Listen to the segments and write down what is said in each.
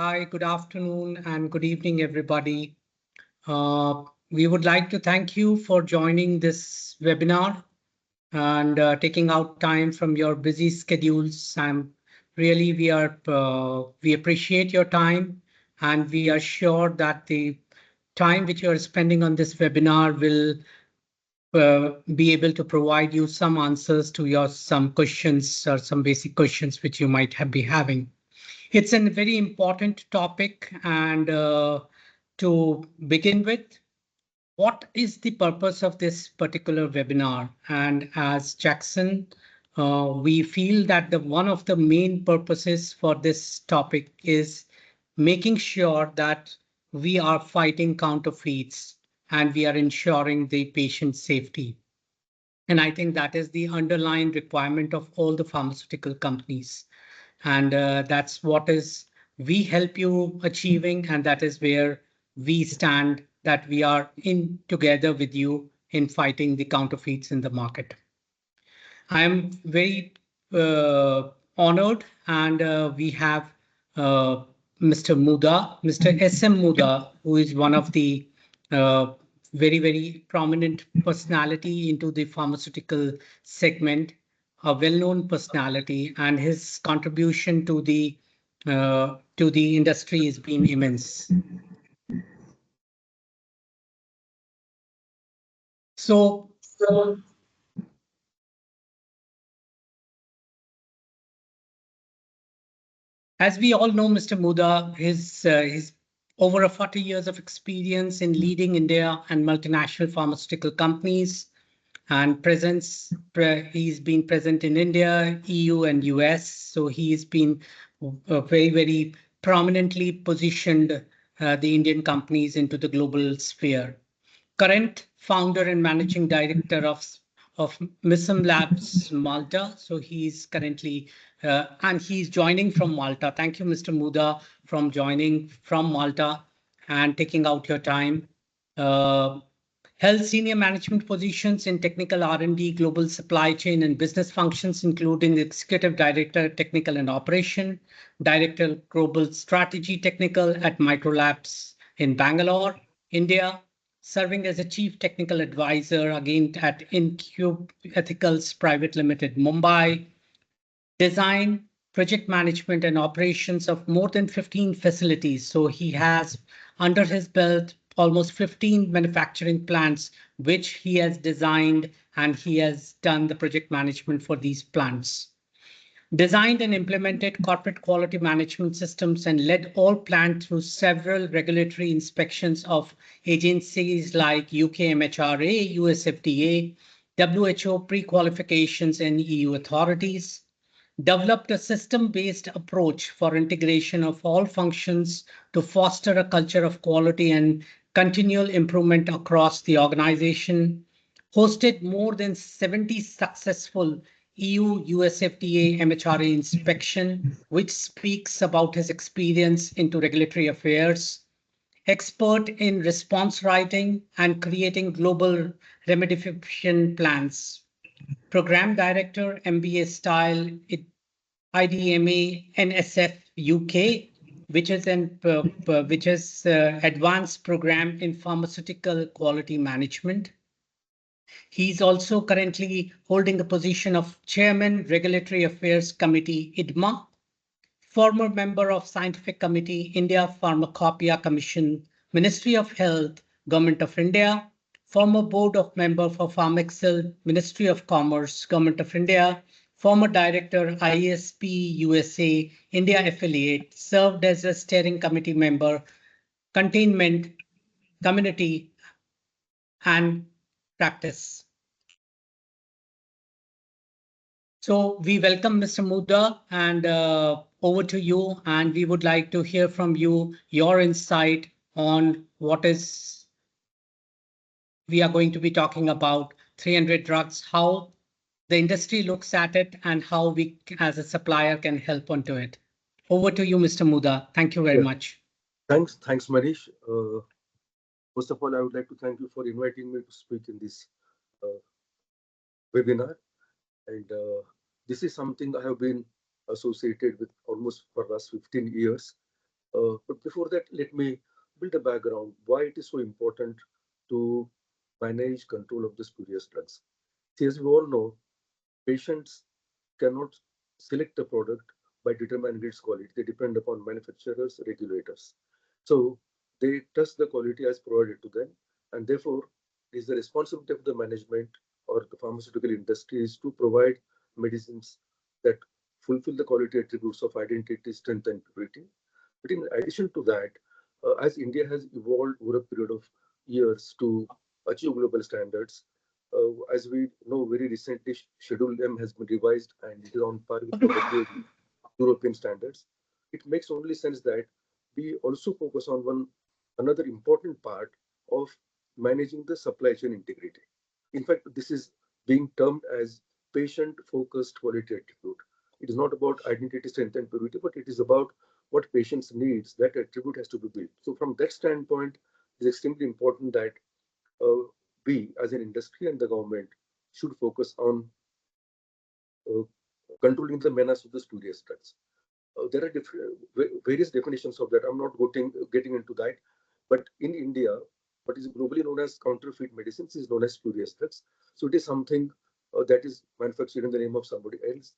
Hi, good afternoon and good evening, everybody. We would like to thank you for joining this webinar and taking out time from your busy schedules. We appreciate your time, and we are sure that the time which you are spending on this webinar will be able to provide you some answers to your some questions or some basic questions which you might be having. It's a very important topic, and to begin with, what is the purpose of this particular webinar? And as Jackson, we feel that one of the main purposes for this topic is making sure that we are fighting counterfeits and we are ensuring the patient safety. And I think that is the underlying requirement of all the pharmaceutical companies. And that's what is we help you achieving, and that is where we stand, that we are in together with you in fighting the counterfeits in the market. I am very honored, and we have Mr. Muda, Mr. S.M. Muda, who is one of the uh, very prominent personality into the pharmaceutical segment, a well-known personality, and his contribution to the industry has been immense. So, as we all know, Mr. Muda, his over 40 years of experience in leading India and multinational pharmaceutical companies, and he's been present in India, EU, and US. So he's been very prominently positioned the Indian companies into the global sphere. Current founder and managing director of Mism Labs Malta. So he's currently and he's joining from Malta. Thank you, Mr. Muda, from joining from Malta and taking out your time. Held senior management positions in technical R&D, global supply chain, and business functions, including executive director, technical and operation, director, global strategy, technical at Microlabs in Bangalore, India, serving as a chief technical advisor again at Incube Ethicals Private Limited, Mumbai, design, project management and operations of more than 15 facilities. So he has under his belt almost 15 manufacturing plants, which he has designed, and he has done the project management for these plants. Designed and implemented corporate quality management systems and led all plants through several regulatory inspections of agencies like UK MHRA, US FDA, WHO pre-qualifications and EU authorities. Developed a system-based approach for integration of all functions to foster a culture of quality and continual improvement across the organization. Hosted more than 70 successful EU, US FDA, MHRA inspection, which speaks about his experience into regulatory affairs. Expert in response writing and creating global remediation plans. Program Director, MBA style, IDMA NSF UK, which is advanced program in pharmaceutical quality management. He's also currently holding the position of Chairman, Regulatory Affairs Committee, IDMA, former member of Scientific Committee, India Pharmacopoeia Commission, Ministry of Health, Government of India, former board of member for Pharmexcel, Ministry of Commerce, Government of India, former director, ISP USA, India affiliate, served as a steering committee member, containment, community, and practice. So we welcome Mr. Muda, and over to you. And we would like to hear from you your insight on what is we are going to be talking about 300 drugs, how the industry looks at it, and how we as a supplier can help onto it. Over to you, Mr. Muda. Thank you very much. Thanks, Manish. First of all, I would like to thank you for inviting me to speak in this webinar. And this is something I have been associated with almost for the last 15 years. But before that, let me build a background why it is so important to manage control of the spurious drugs. See, as we all know, patients cannot select a product by determining its quality. They depend upon manufacturers, regulators. So they trust the quality as provided to them, and therefore it is the responsibility of the management or the pharmaceutical industry is to provide medicines that fulfill the quality attributes of identity, strength, and purity. But in addition to that, as India has evolved over a period of years to achieve global standards, as we know, very recently, Schedule M has been revised and it is on par with the WHO European standards. It makes only sense that we also focus on one another important part of managing the supply chain integrity. In fact, this is being termed as patient-focused quality attribute. It is not about identity, strength, and purity, but it is about what patients needs. That attribute has to be built. So, from that standpoint, it is extremely important that uh, we, as an industry and the government, should focus on uh, controlling the menace of the spurious drugs. There are various definitions of that. I'm not getting into that, but in India, what is globally known as counterfeit medicines is known as spurious drugs. So it is something that is manufactured in the name of somebody else.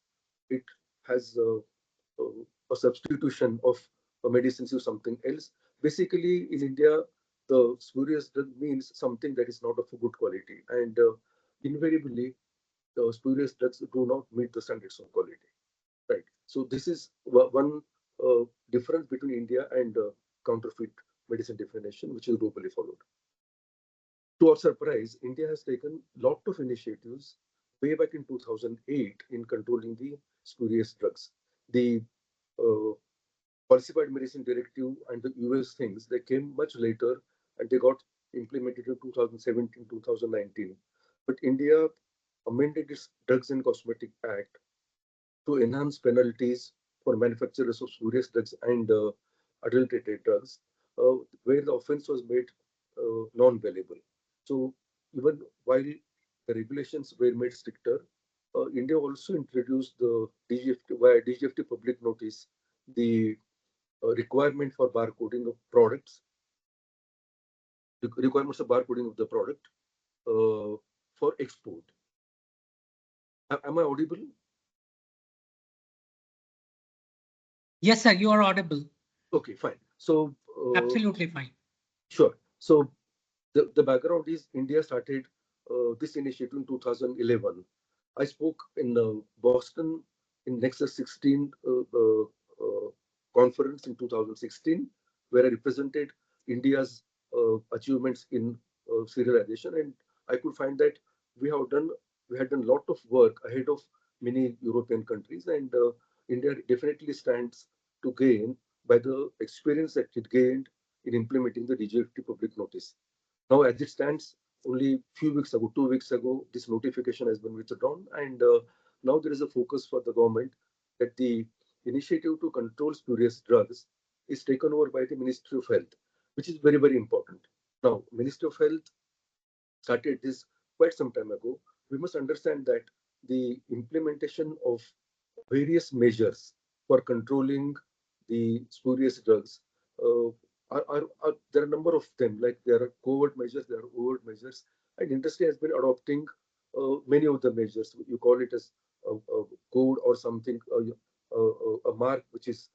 It has a substitution of medicines to something else. Basically, in India, the spurious drug means something that is not of a good quality, and invariably, the spurious drugs do not meet the standards of quality. Right. So this is one difference between India and counterfeit medicine definition, which is globally followed. To our surprise, India has taken lot of initiatives way back in 2008 in controlling the spurious drugs. The uh, Falsified Medicine Directive and the US things, they came much later and they got implemented in 2017, 2019. But India amended its Drugs and Cosmetic Act to enhance penalties for manufacturers of spurious drugs and adulterated drugs, where the offense was made non-bailable. So even while the regulations were made stricter, India also introduced the DGFT via DGFT public notice the requirement for barcoding of products, the requirements of barcoding of the product for export. Am I audible? Yes, sir, you are audible. Okay, fine. So Absolutely fine. sure. So the background is India started this initiative in 2011. I spoke in Boston in Nexus 16 conference in 2016, where I represented India's achievements in serialization, and I could find that we have done we had done a lot of work ahead of many European countries, and India definitely stands to gain by the experience that it gained in implementing the DGFT public notice. Now, as it stands, only few weeks ago, 2 weeks ago, this notification has been withdrawn, and now there is a focus for the government that the initiative to control spurious drugs is taken over by the Ministry of Health, which is very, very important. Now, Ministry of Health started this quite some time ago. We must understand that the implementation of various measures for controlling the spurious drugs uh, there are a number of them. Like there are covert measures, there are overt measures, and industry has been adopting many of the measures. You call it as a code or something, a mark which is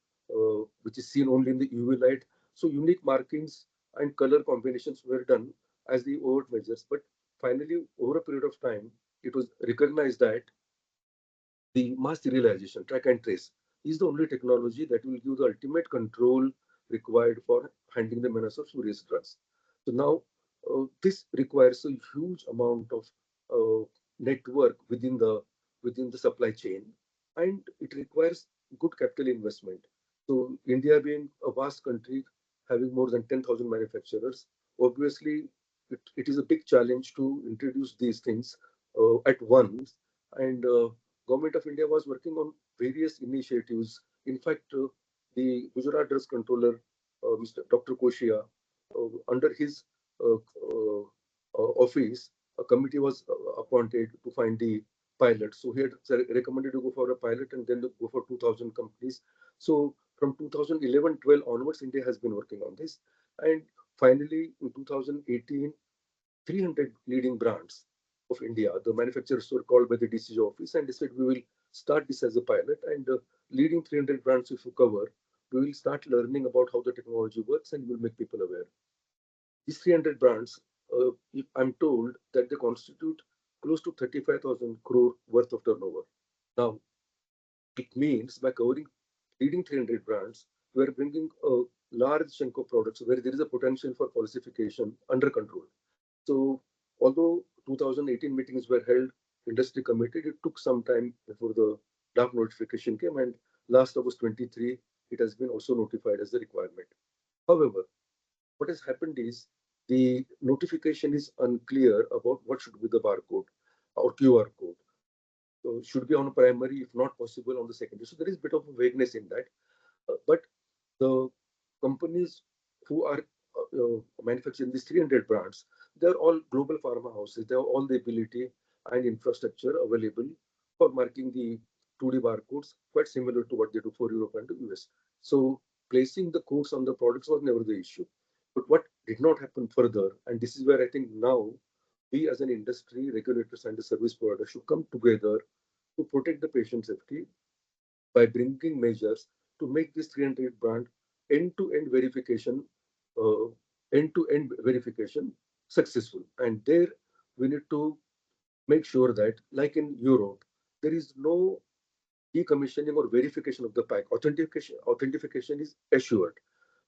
seen only in the UV light. So unique markings and color combinations were done as the overt measures, but finally, over a period of time, it was recognized that the mass serialization, track and trace, is the only technology that will give the ultimate control required for handling the menace of spurious drugs. So now, this requires a huge amount of network within the supply chain, and it requires good capital investment. So India being a vast country, having more than 10,000 manufacturers, obviously it is a big challenge to introduce these things at once. And Government of India was working on various initiatives. In fact, the Gujarat Drugs Controller, Mr. Dr. Koshia, under his uh, uh, office, a committee was appointed to find the pilot. So he had recommended to go for a pilot and then go for 2,000 companies. So from 2011-12 onwards, India has been working on this. And finally, in 2018, 300 leading brands of India, the manufacturers were called by the DCG office and they said, we will start this as a pilot, and leading 300 brands if you cover, we will start learning about how the technology works and we'll make people aware. These 300 brands, I'm told that they constitute close to 35,000 crore worth of turnover. Now, it means by covering leading 300 brands, we are bringing a large chunk of products where there is a potential for falsification under control. So, although 2018 meetings were held, industry committed, it took some time before the draft notification came, and last August 23, it has been also notified as the requirement. However, what has happened is the notification is unclear about what should be the barcode or QR code. So should be on primary, if not possible on the secondary. So there is a bit of a vagueness in that. But the companies who are manufacturing these 300 brands, they're all global pharma houses. They have all the ability and infrastructure available for marking the 2D barcodes, quite similar to what they do for Europe and the US. So placing the codes on the products was never the issue. But what did not happen further, and this is where I think now we as an industry, regulators and the service provider should come together to protect the patient safety by bringing measures to make this 300 brand end-to-end verification, uh, end-to-end verification successful. And there we need to make sure that, like in Europe, there is no decommissioning or verification of the pack. Authentication is assured.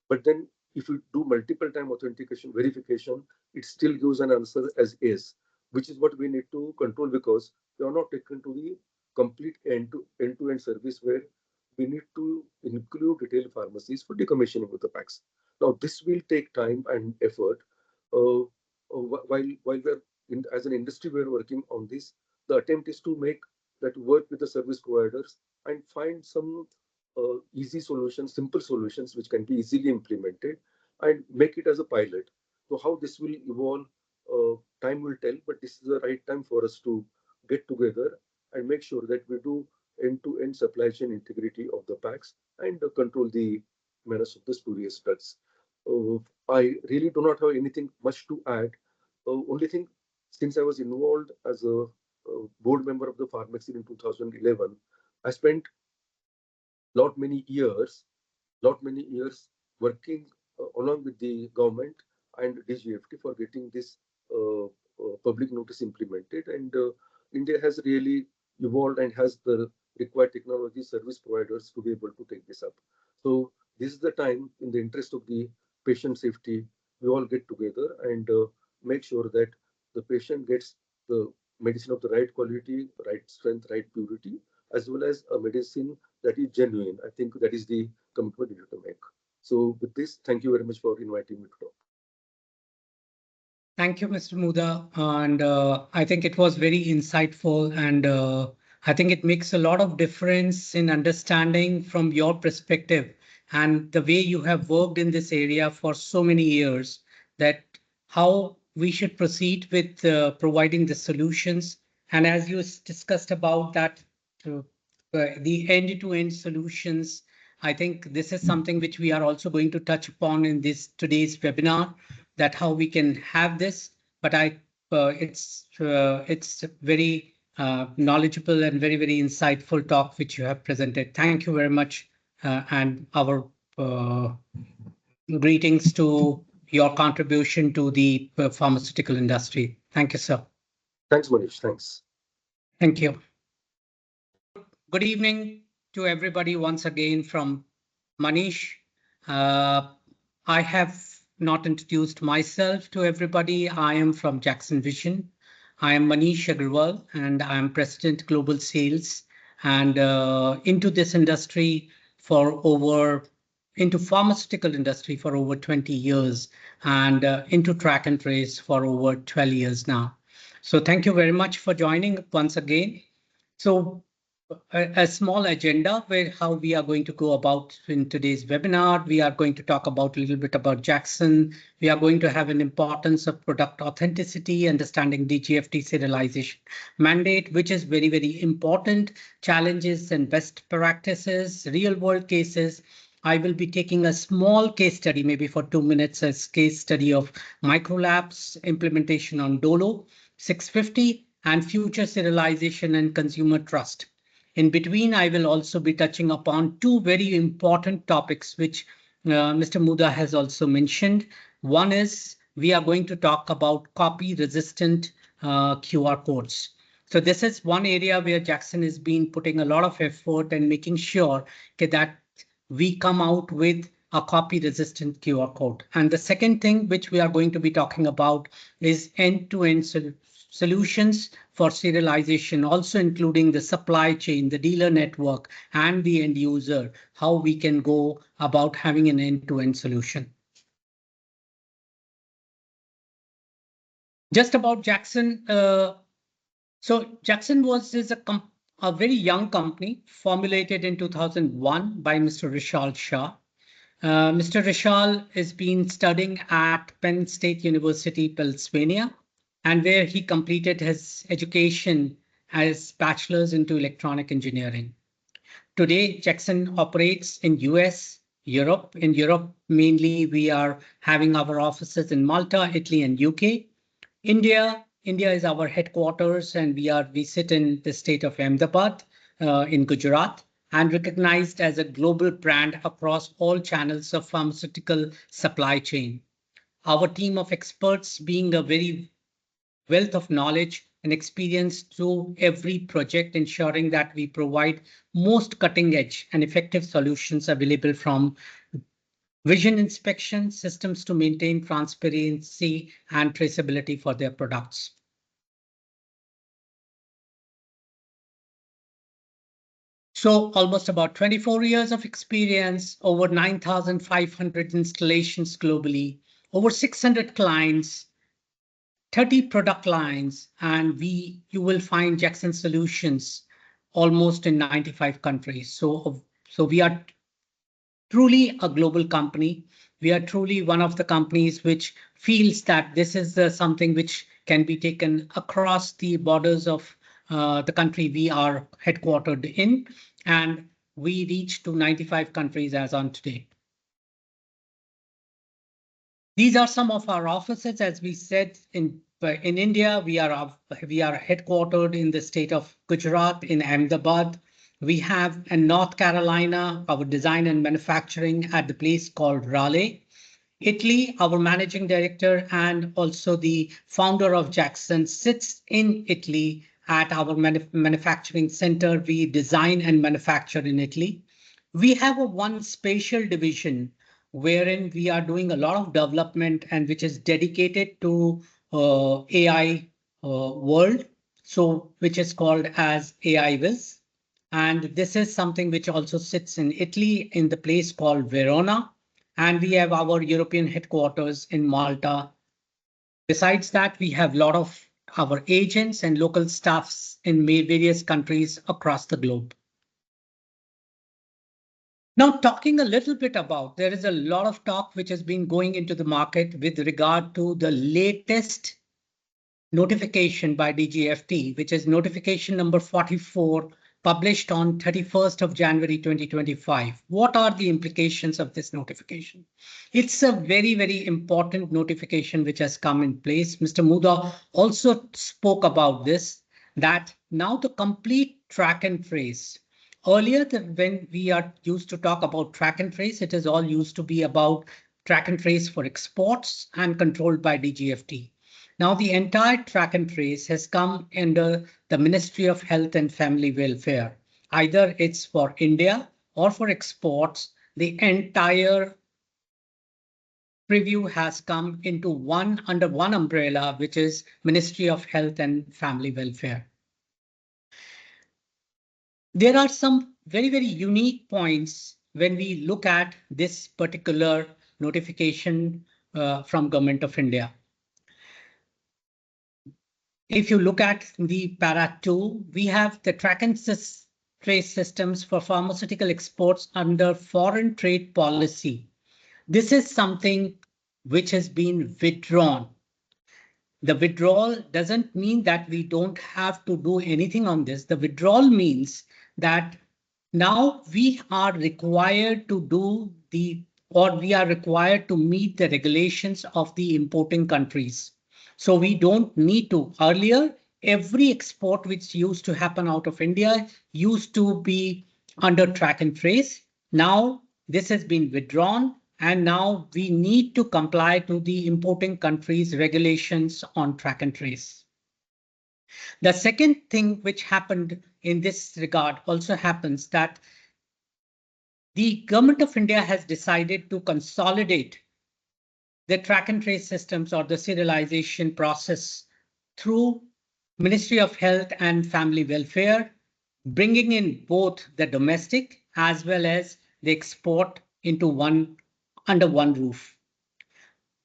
But then if you do multiple time authentication verification, it still gives an answer as is, which is what we need to control, because we are not taken to the complete end-to-end service where we need to include retail pharmacies for decommissioning of the packs. Now, this will take time and effort. While we're as an industry, we're working on this. The attempt is to make that work with the service providers and find some easy solutions, simple solutions which can be easily implemented and make it as a pilot. So how this will evolve, time will tell, but this is the right time for us to get together and make sure that we do end-to-end supply chain integrity of the packs and control the menace of the spurious drugs. I really do not have anything much to add. Only thing, since I was involved as a board member of the Pharmacy in 2011, I spent lot many years working along with the government and DGFT for getting this public notice implemented. And India has really evolved and has the required technology service providers to be able to take this up. So this is the time, in the interest of the patient safety, we all get together and make sure that the patient gets the medicine of the right quality, right strength, right purity, as well as a medicine that is genuine. I think that is the commitment we need to make. So with this, thank you very much for inviting me to talk. Thank you, Mr. Muda. And I think it was very insightful, and I think it makes a lot of difference in understanding from your perspective and the way you have worked in this area for so many years, that how we should proceed with providing the solutions. And as you discussed about that, the end-to-end solutions, I think this is something which we are also going to touch upon in this today's webinar, that how we can have this. But it's very knowledgeable and very, very insightful talk which you have presented. Thank you very much, and our greetings to your contribution to the pharmaceutical industry. Thank you, sir. Thanks, Manish. Thanks. Thank you. Good evening to everybody once again from Manish. I have not introduced myself to everybody. I am from Jackson Vision. I am Manish Agarwal, and I am President Global Sales, and into this industry into pharmaceutical industry for over 20 years, and into track and trace for over 12 years now. So thank you very much for joining once again. So a small agenda where how we are going to go about in today's webinar. We are going to talk about a little bit about Jackson. We are going to have an importance of product authenticity, understanding DGFT serialization mandate, which is very, very important, challenges and best practices, real world cases, I will be taking a small case study, maybe for 2 minutes, as case study of Microlabs implementation on Dolo 650 and future serialization and consumer trust. In between, I will also be touching upon two very important topics, which Mr. Muda has also mentioned. One is we are going to talk about copy resistant QR codes. So this is one area where Jackson has been putting a lot of effort and making sure that we come out with a copy resistant QR code. And the second thing which we are going to be talking about is end-to-end solutions for serialization, also including the supply chain, the dealer network, and the end user, how we can go about having an end-to-end solution. Just about Jackson. So Jackson is a very young company formulated in 2001 by Mr. Rishal Shah. Mr. Rishal has been studying at Penn State University, Pennsylvania, and where he completed his education as bachelor's into electronic engineering. Today, Jackson operates in US, Europe. In Europe, mainly we are having our offices in Malta, Italy, and UK. India is our headquarters, and we sit in the state of Ahmedabad in Gujarat, and recognized as a global brand across all channels of pharmaceutical supply chain. Our team of experts being a very wealth of knowledge and experience through every project, ensuring that we provide most cutting edge and effective solutions available from vision inspection systems to maintain transparency and traceability for their products. So almost about 24 years of experience, over 9,500 installations globally, over 600 clients, 30 product lines, and you will find Jackson Solutions almost in 95 countries. So we are truly a global company. We are truly one of the companies which feels that this is something which can be taken across the borders of the country we are headquartered in, and we reach to 95 countries as on today. These are some of our offices. As we said, in India, we are headquartered in the state of Gujarat in Ahmedabad. We have in North Carolina, our design and manufacturing at the place called Raleigh. Italy, our managing director and also the founder of Jackson sits in Italy at our manufacturing center. We design and manufacture in Italy. We have one spatial division wherein we are doing a lot of development and which is dedicated to AI world, so which is called as AI Viz. And this is something which also sits in Italy in the place called Verona. And we have our European headquarters in Malta. Besides that, we have a lot of our agents and local staffs in various countries across the globe. Now, talking a little bit about, there is a lot of talk which has been going into the market with regard to the latest notification by DGFT, which is notification number 44, published on 31st of January 2025. What are the implications of this notification? It's a very, very important notification which has come in place. Mr. Muda also spoke about this, that now the complete track and trace. Earlier, when we are used to talk about track and trace, it is all used to be about track and trace for exports and controlled by DGFT. Now, the entire track and trace has come under the Ministry of Health and Family Welfare. Either it's for India or for exports, the entire preview has come into under one umbrella, which is Ministry of Health and Family Welfare. There are some very, very unique points when we look at this particular notification from Government of India. If you look at the para 2, we have the track and trace systems for pharmaceutical exports under foreign trade policy. This is something which has been withdrawn. The withdrawal doesn't mean that we don't have to do anything on this. The withdrawal means that Now we are required to do we are required to meet the regulations of the importing countries. So we don't need to. Earlier, every export which used to happen out of India used to be under track and trace. Now this has been withdrawn, and now we need to comply to the importing countries' regulations on track and trace. The second thing which happened in this regard also happens that the government of India has decided to consolidate the track and trace systems or the serialization process through Ministry of Health and Family Welfare, bringing in both the domestic as well as the export into under one roof.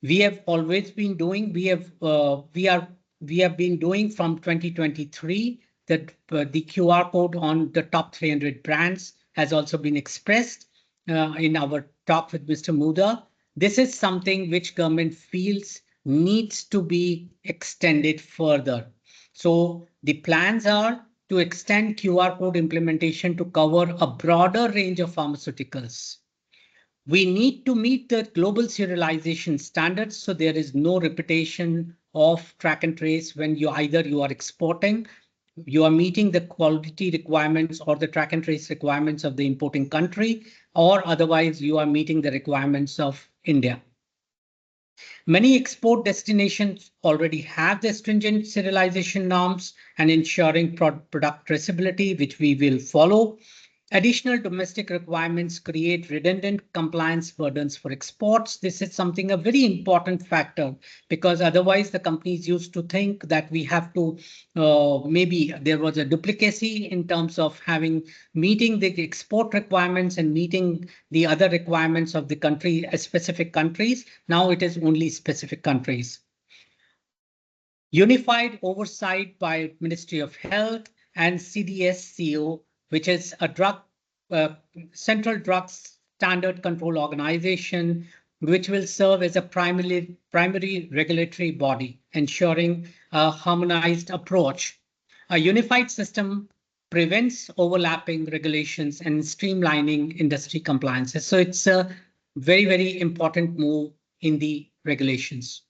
We have always been doing, we have been doing from 2023 that the QR code on the top 300 brands has also been expressed in our talk with Mr. Muda. This is something which government feels needs to be extended further. So the plans are to extend QR code implementation to cover a broader range of pharmaceuticals. We need to meet the global serialization standards, so there is no repetition of track and trace when you are exporting, you are meeting the quality requirements or the track and trace requirements of the importing country, or otherwise you are meeting the requirements of India. Many export destinations already have the stringent serialization norms and ensuring product traceability, which we will follow. Additional domestic requirements create redundant compliance burdens for exports. This is something a very important factor, because otherwise the companies used to think that we have to, maybe there was a duplicacy in terms of meeting the export requirements and meeting the other requirements of the country, specific countries. Now it is only specific countries. Unified oversight by Ministry of Health and CDSCO, which is a Central Drugs Standard Control Organization, which will serve as a primary regulatory body, ensuring a harmonized approach. A unified system prevents overlapping regulations and streamlining industry compliances. So it's a very, very important move in the regulations.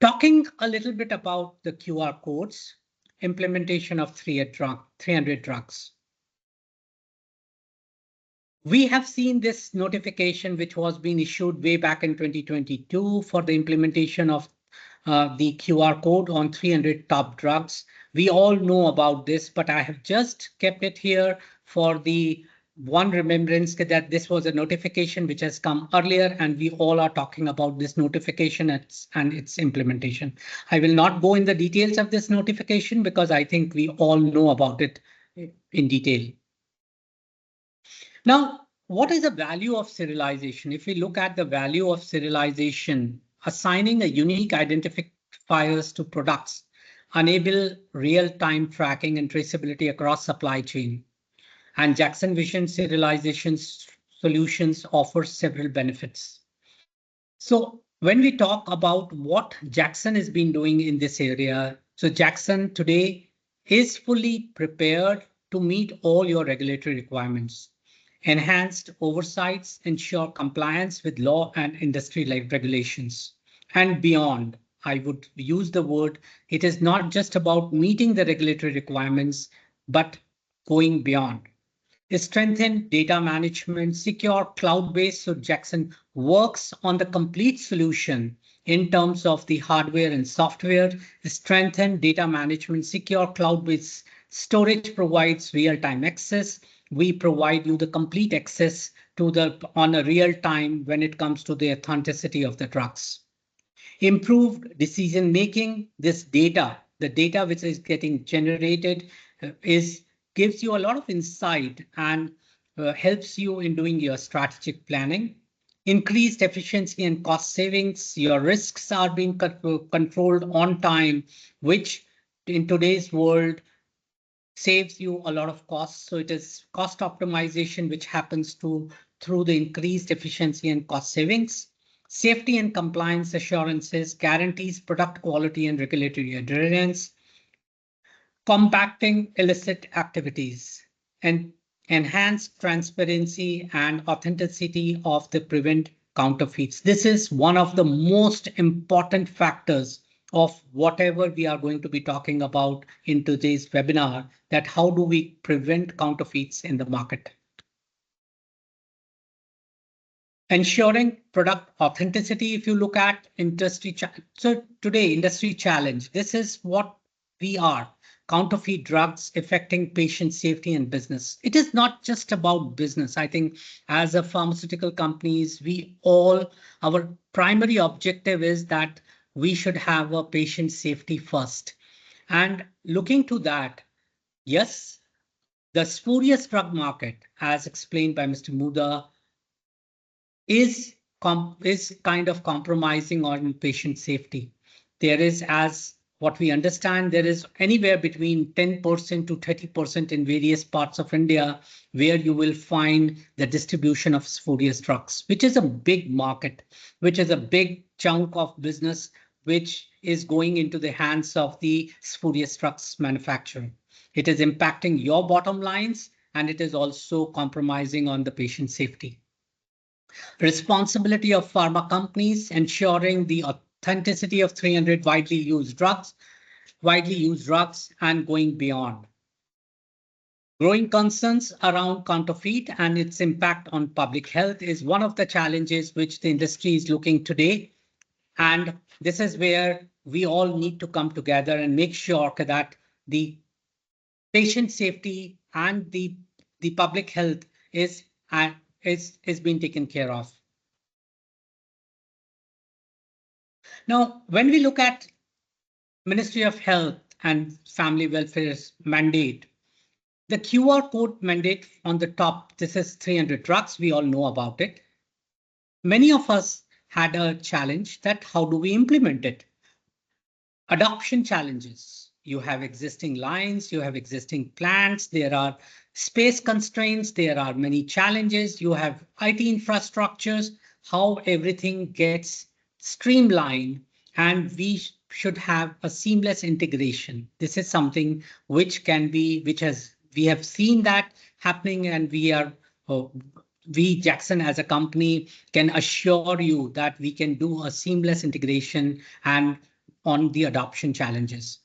Talking a little bit about the QR codes, implementation of 300 drugs. We have seen this notification, which was being issued way back in 2022 for the implementation of the QR code on 300 top drugs. We all know about this, but I have just kept it here for the one remembrance that this was a notification which has come earlier, and we all are talking about this notification and its implementation. I will not go in the details of this notification because I think we all know about it in detail. Now, what is the value of serialization? If we look at the value of serialization, assigning a unique identifiers to products enable real-time tracking and traceability across supply chain. And Jackson Vision serialization solutions offer several benefits. So when we talk about what Jackson has been doing in this area, so Jackson today is fully prepared to meet all your regulatory requirements. Enhanced oversights ensure compliance with law and industry-like regulations. And beyond, I would use the word, it is not just about meeting the regulatory requirements, but going beyond. Strengthen data management, secure cloud-based, so Jackson works on the complete solution in terms of the hardware and software. Strengthen data management, secure cloud-based storage provides real-time access. We provide you the complete access to on a real time when it comes to the authenticity of the drugs. Improved decision making, this data, the data which is getting generated gives you a lot of insight and helps you in doing your strategic planning. Increased efficiency and cost savings, your risks are being controlled on time, which in today's world saves you a lot of costs. So it is cost optimization, which happens through the increased efficiency and cost savings. Safety and compliance assurances guarantees product quality and regulatory adherence. Compacting illicit activities. And enhance transparency and authenticity of the prevent counterfeits. This is one of the most important factors of whatever we are going to be talking about in today's webinar, that how do we prevent counterfeits in the market. Ensuring product authenticity, if you look at industry, so today industry challenge, this is what we are. Counterfeit drugs affecting patient safety and business. It is not just about business. I think as a pharmaceutical companies, our primary objective is that we should have a patient safety first. And looking to that, yes, the spurious drug market, as explained by Mr. Muda, is kind of compromising on patient safety. There is, as what we understand, there is anywhere between 10% to 30% in various parts of India where you will find the distribution of spurious drugs, which is a big market, which is a big chunk of business, which is going into the hands of the spurious drugs manufacturer. It is impacting your bottom lines, and it is also compromising on the patient safety. Responsibility of pharma companies, ensuring the authenticity of 300 widely used drugs, and going beyond. Growing concerns around counterfeit and its impact on public health is one of the challenges which the industry is looking today. And this is where we all need to come together and make sure that the patient safety and the public health is being taken care of. Now, when we look at Ministry of Health and Family Welfare's mandate, the QR code mandate on the top, this is 300 drugs, we all know about it. Many of us had a challenge that how do we implement it? Adoption challenges. You have existing lines, you have existing plants, there are space constraints, there are many challenges, you have IT infrastructures, how everything gets streamlined, and we should have a seamless integration. This is something which we have seen that happening, and we Jackson as a company can assure you that we can do a seamless integration and on the adoption challenges.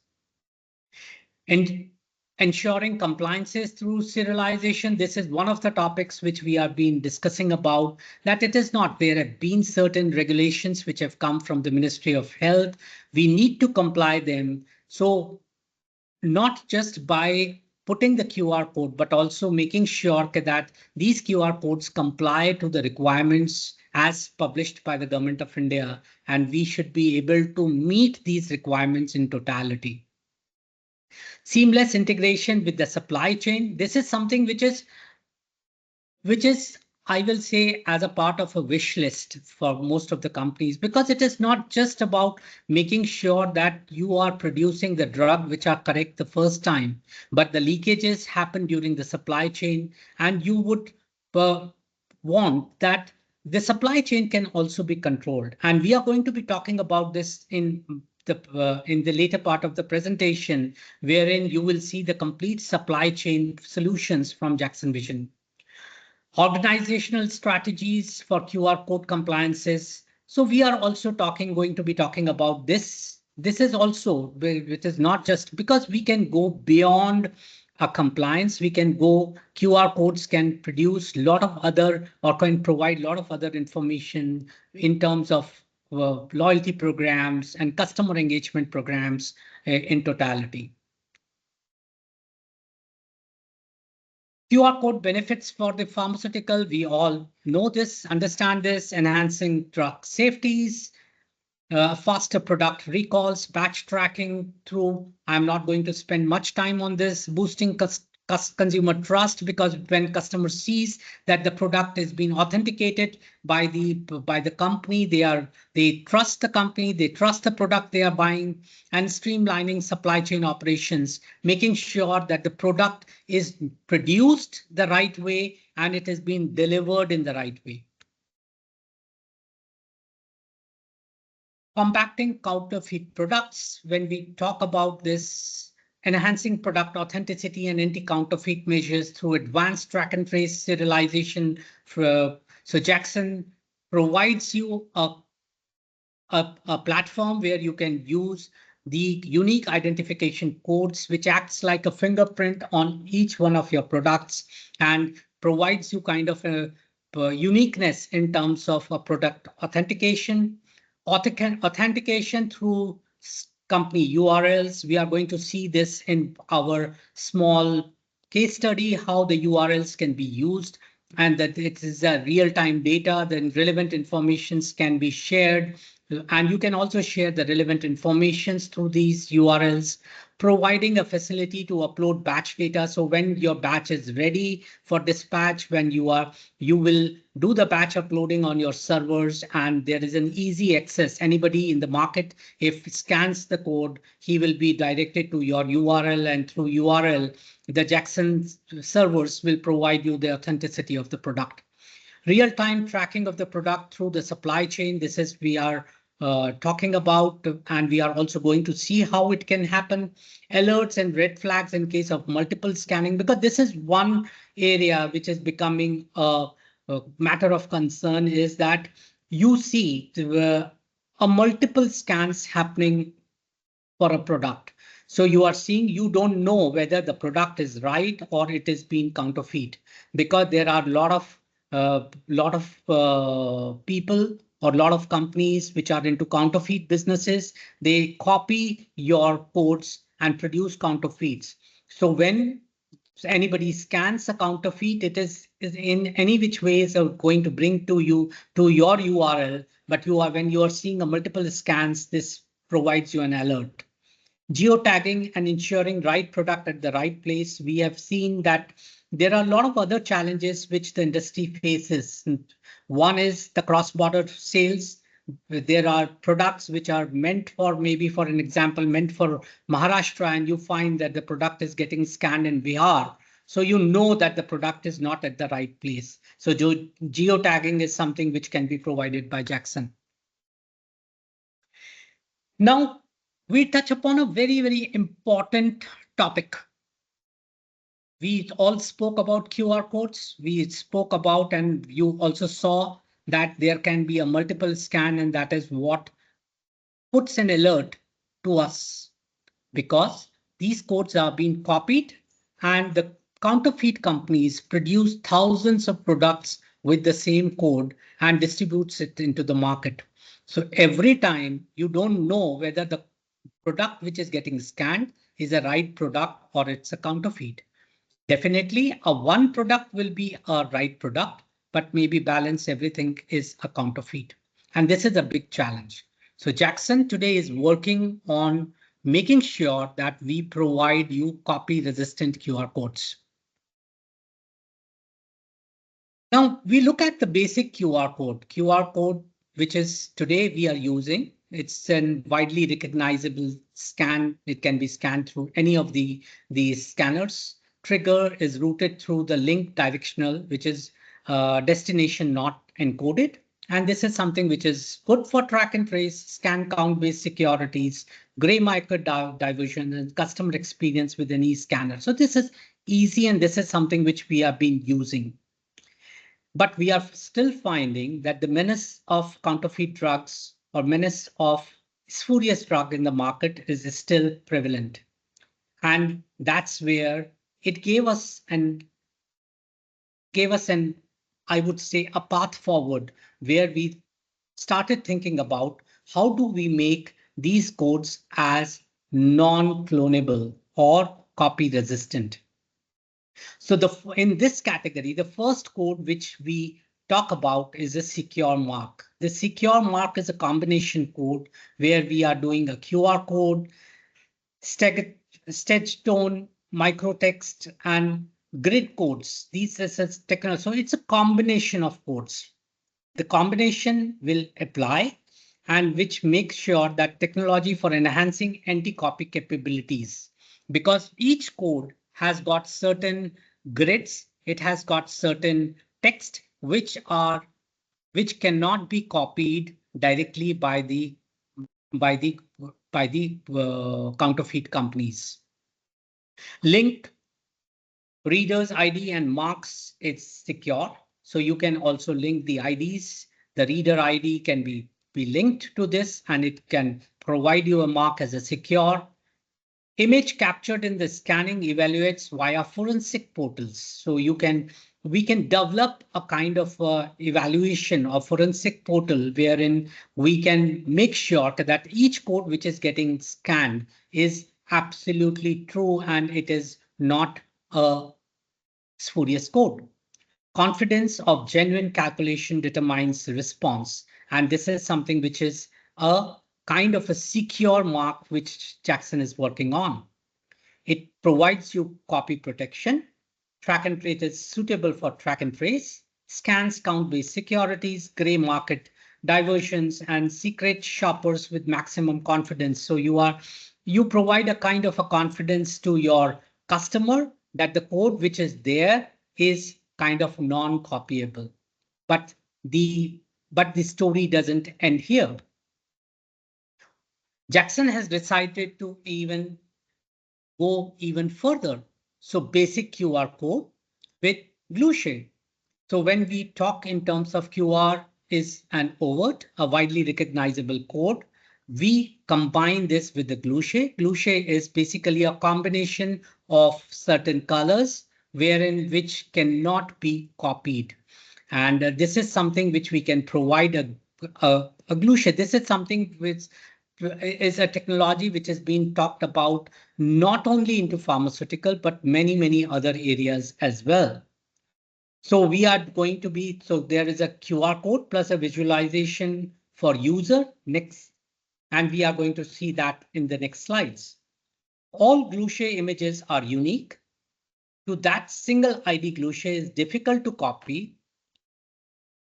And ensuring compliances through serialization. This is one of the topics which we have been discussing about, that it is not, there have been certain regulations which have come from the Ministry of Health. We need to comply them. So not just by putting the QR code, but also making sure that these QR codes comply to the requirements as published by the Government of India, and we should be able to meet these requirements in totality. Seamless integration with the supply chain. This is something which is, I will say, as a part of a wish list for most of the companies, because it is not just about making sure that you are producing the drug which are correct the first time, but the leakages happen during the supply chain, and you would want that the supply chain can also be controlled. And we are going to be talking about this in the later part of the presentation, wherein you will see the complete supply chain solutions from Jackson Vision. Organizational strategies for QR code compliances. So we are also going to be talking about this. This is also, which is not just because we can go beyond a compliance, we can go, QR codes can produce a lot of other, or can provide a lot of other information in terms of loyalty programs and customer engagement programs in totality. QR code benefits for the pharmaceutical, we all know this, understand this, enhancing drug safeties, faster product recalls, batch tracking through. I'm not going to spend much time on this, boosting consumer trust, because when customer sees that the product is being authenticated by the company, they trust the company, they trust the product they are buying, and streamlining supply chain operations, making sure that the product is produced the right way and it is being delivered in the right way. Compacting counterfeit products. When we talk about this, enhancing product authenticity and anti-counterfeit measures through advanced track and trace serialization. So Jackson provides you a platform where you can use the unique identification codes, which acts like a fingerprint on each one of your products and provides you kind of a uniqueness in terms of a product authentication, authentication through company URLs. We are going to see this in our small case study, how the URLs can be used and that it is a real-time data, then relevant informations can be shared. And you can also share the relevant informations through these URLs, providing a facility to upload batch data. So when your batch is ready for dispatch, when you will do the batch uploading on your servers, and there is an easy access. Anybody in the market, if it scans the code, he will be directed to your URL, and through URL, the Jackson servers will provide you the authenticity of the product. Real-time tracking of the product through the supply chain. This is we are talking about, and we are also going to see how it can happen. Alerts and red flags in case of multiple scanning, because this is one area which is becoming a matter of concern, is that you see a multiple scans happening for a product. So you are seeing, you don't know whether the product is right or it is being counterfeit, because there are a lot of people or a lot of companies which are into counterfeit businesses. They copy your codes and produce counterfeits. So when anybody scans a counterfeit, it is in any which ways going to bring to you to your URL. But when you are seeing a multiple scans, this provides you an alert. Geotagging and ensuring right product at the right place. We have seen that there are a lot of other challenges which the industry faces. One is the cross-border sales. There are products which are meant for, maybe for an example, meant for Maharashtra, and you find that the product is getting scanned in Bihar. So you know that the product is not at the right place. So geotagging is something which can be provided by Jackson. Now, we touch upon a very, very important topic. We all spoke about QR codes. We spoke about, and you also saw that there can be a multiple scan, and that is what puts an alert to us, because these codes are being copied and the counterfeit companies produce thousands of products with the same code and distributes it into the market. So every time you don't know whether the product which is getting scanned is a right product or it's a counterfeit. Definitely a one product will be a right product, but maybe balance everything is a counterfeit. And this is a big challenge. So Jackson today is working on making sure that we provide you copy resistant QR codes. Now we look at the basic QR code, which is today we are using. It's a widely recognizable scan. It can be scanned through any of the scanners. Trigger is routed through the link directional, which is destination not encoded. And this is something which is good for track and trace, scan count based securities, gray market diversion, and customer experience with any scanner. So this is easy, and this is something which we have been using. But we are still finding that the menace of counterfeit drugs or menace of spurious drug in the market is still prevalent. And that's where it gave us an, I would say, a path forward, where we started thinking about how do we make these codes as non-clonable or copy resistant. So in this category, the first code which we talk about is a secure mark. The secure mark is a combination code where we are doing a QR code, stage tone, microtext, and grid codes. These are technology. So it's a combination of codes. The combination will apply, and which makes sure that technology for enhancing anti-copy capabilities, because each code has got certain grids, it has got certain text which cannot be copied directly by the counterfeit companies. Link reader's ID and marks it's secure. So you can also link the IDs. The reader ID can be linked to this, and it can provide you a mark as a secure. Image captured in the scanning evaluates via forensic portals. So we can develop a kind of evaluation of forensic portal wherein we can make sure that each code which is getting scanned is absolutely true and it is not a spurious code. Confidence of genuine calculation determines response. And this is something which is a kind of a secure mark which Jackson is working on. It provides you copy protection. Track and trace is suitable for track and trace. Scans count-based securities, gray market diversions, and secret shoppers with maximum confidence. So you provide a kind of a confidence to your customer that the code which is there is kind of non-copyable. But the story doesn't end here. Jackson has decided to go even further. So basic QR code with GlueShare. So when we talk in terms of QR is an overt, a widely recognizable code, we combine this with the GlueShare. GlueShare is basically a combination of certain colors wherein which cannot be copied. And this is something which we can provide a GlueShare. This is something which is a technology which has been talked about not only into pharmaceutical, but many other areas as well. So we are going to be, so there is a QR code plus a visualization for user next, and we are going to see that in the next slides. All GlueShare images are unique. To that single ID GlueShare is difficult to copy,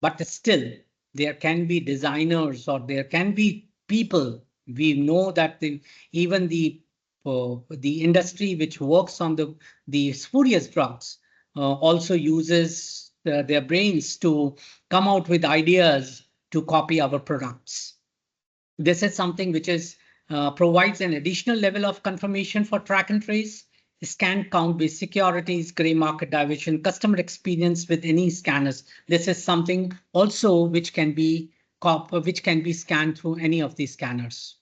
but still there can be designers or there can be people. We know that even the industry which works on the spurious drugs also uses their brains to come out with ideas to copy our products. This is something which is provides an additional level of confirmation for track and trace, scan count-based securities, gray market diversion, customer experience with any scanners. This is something also which can be scanned through any of these scanners.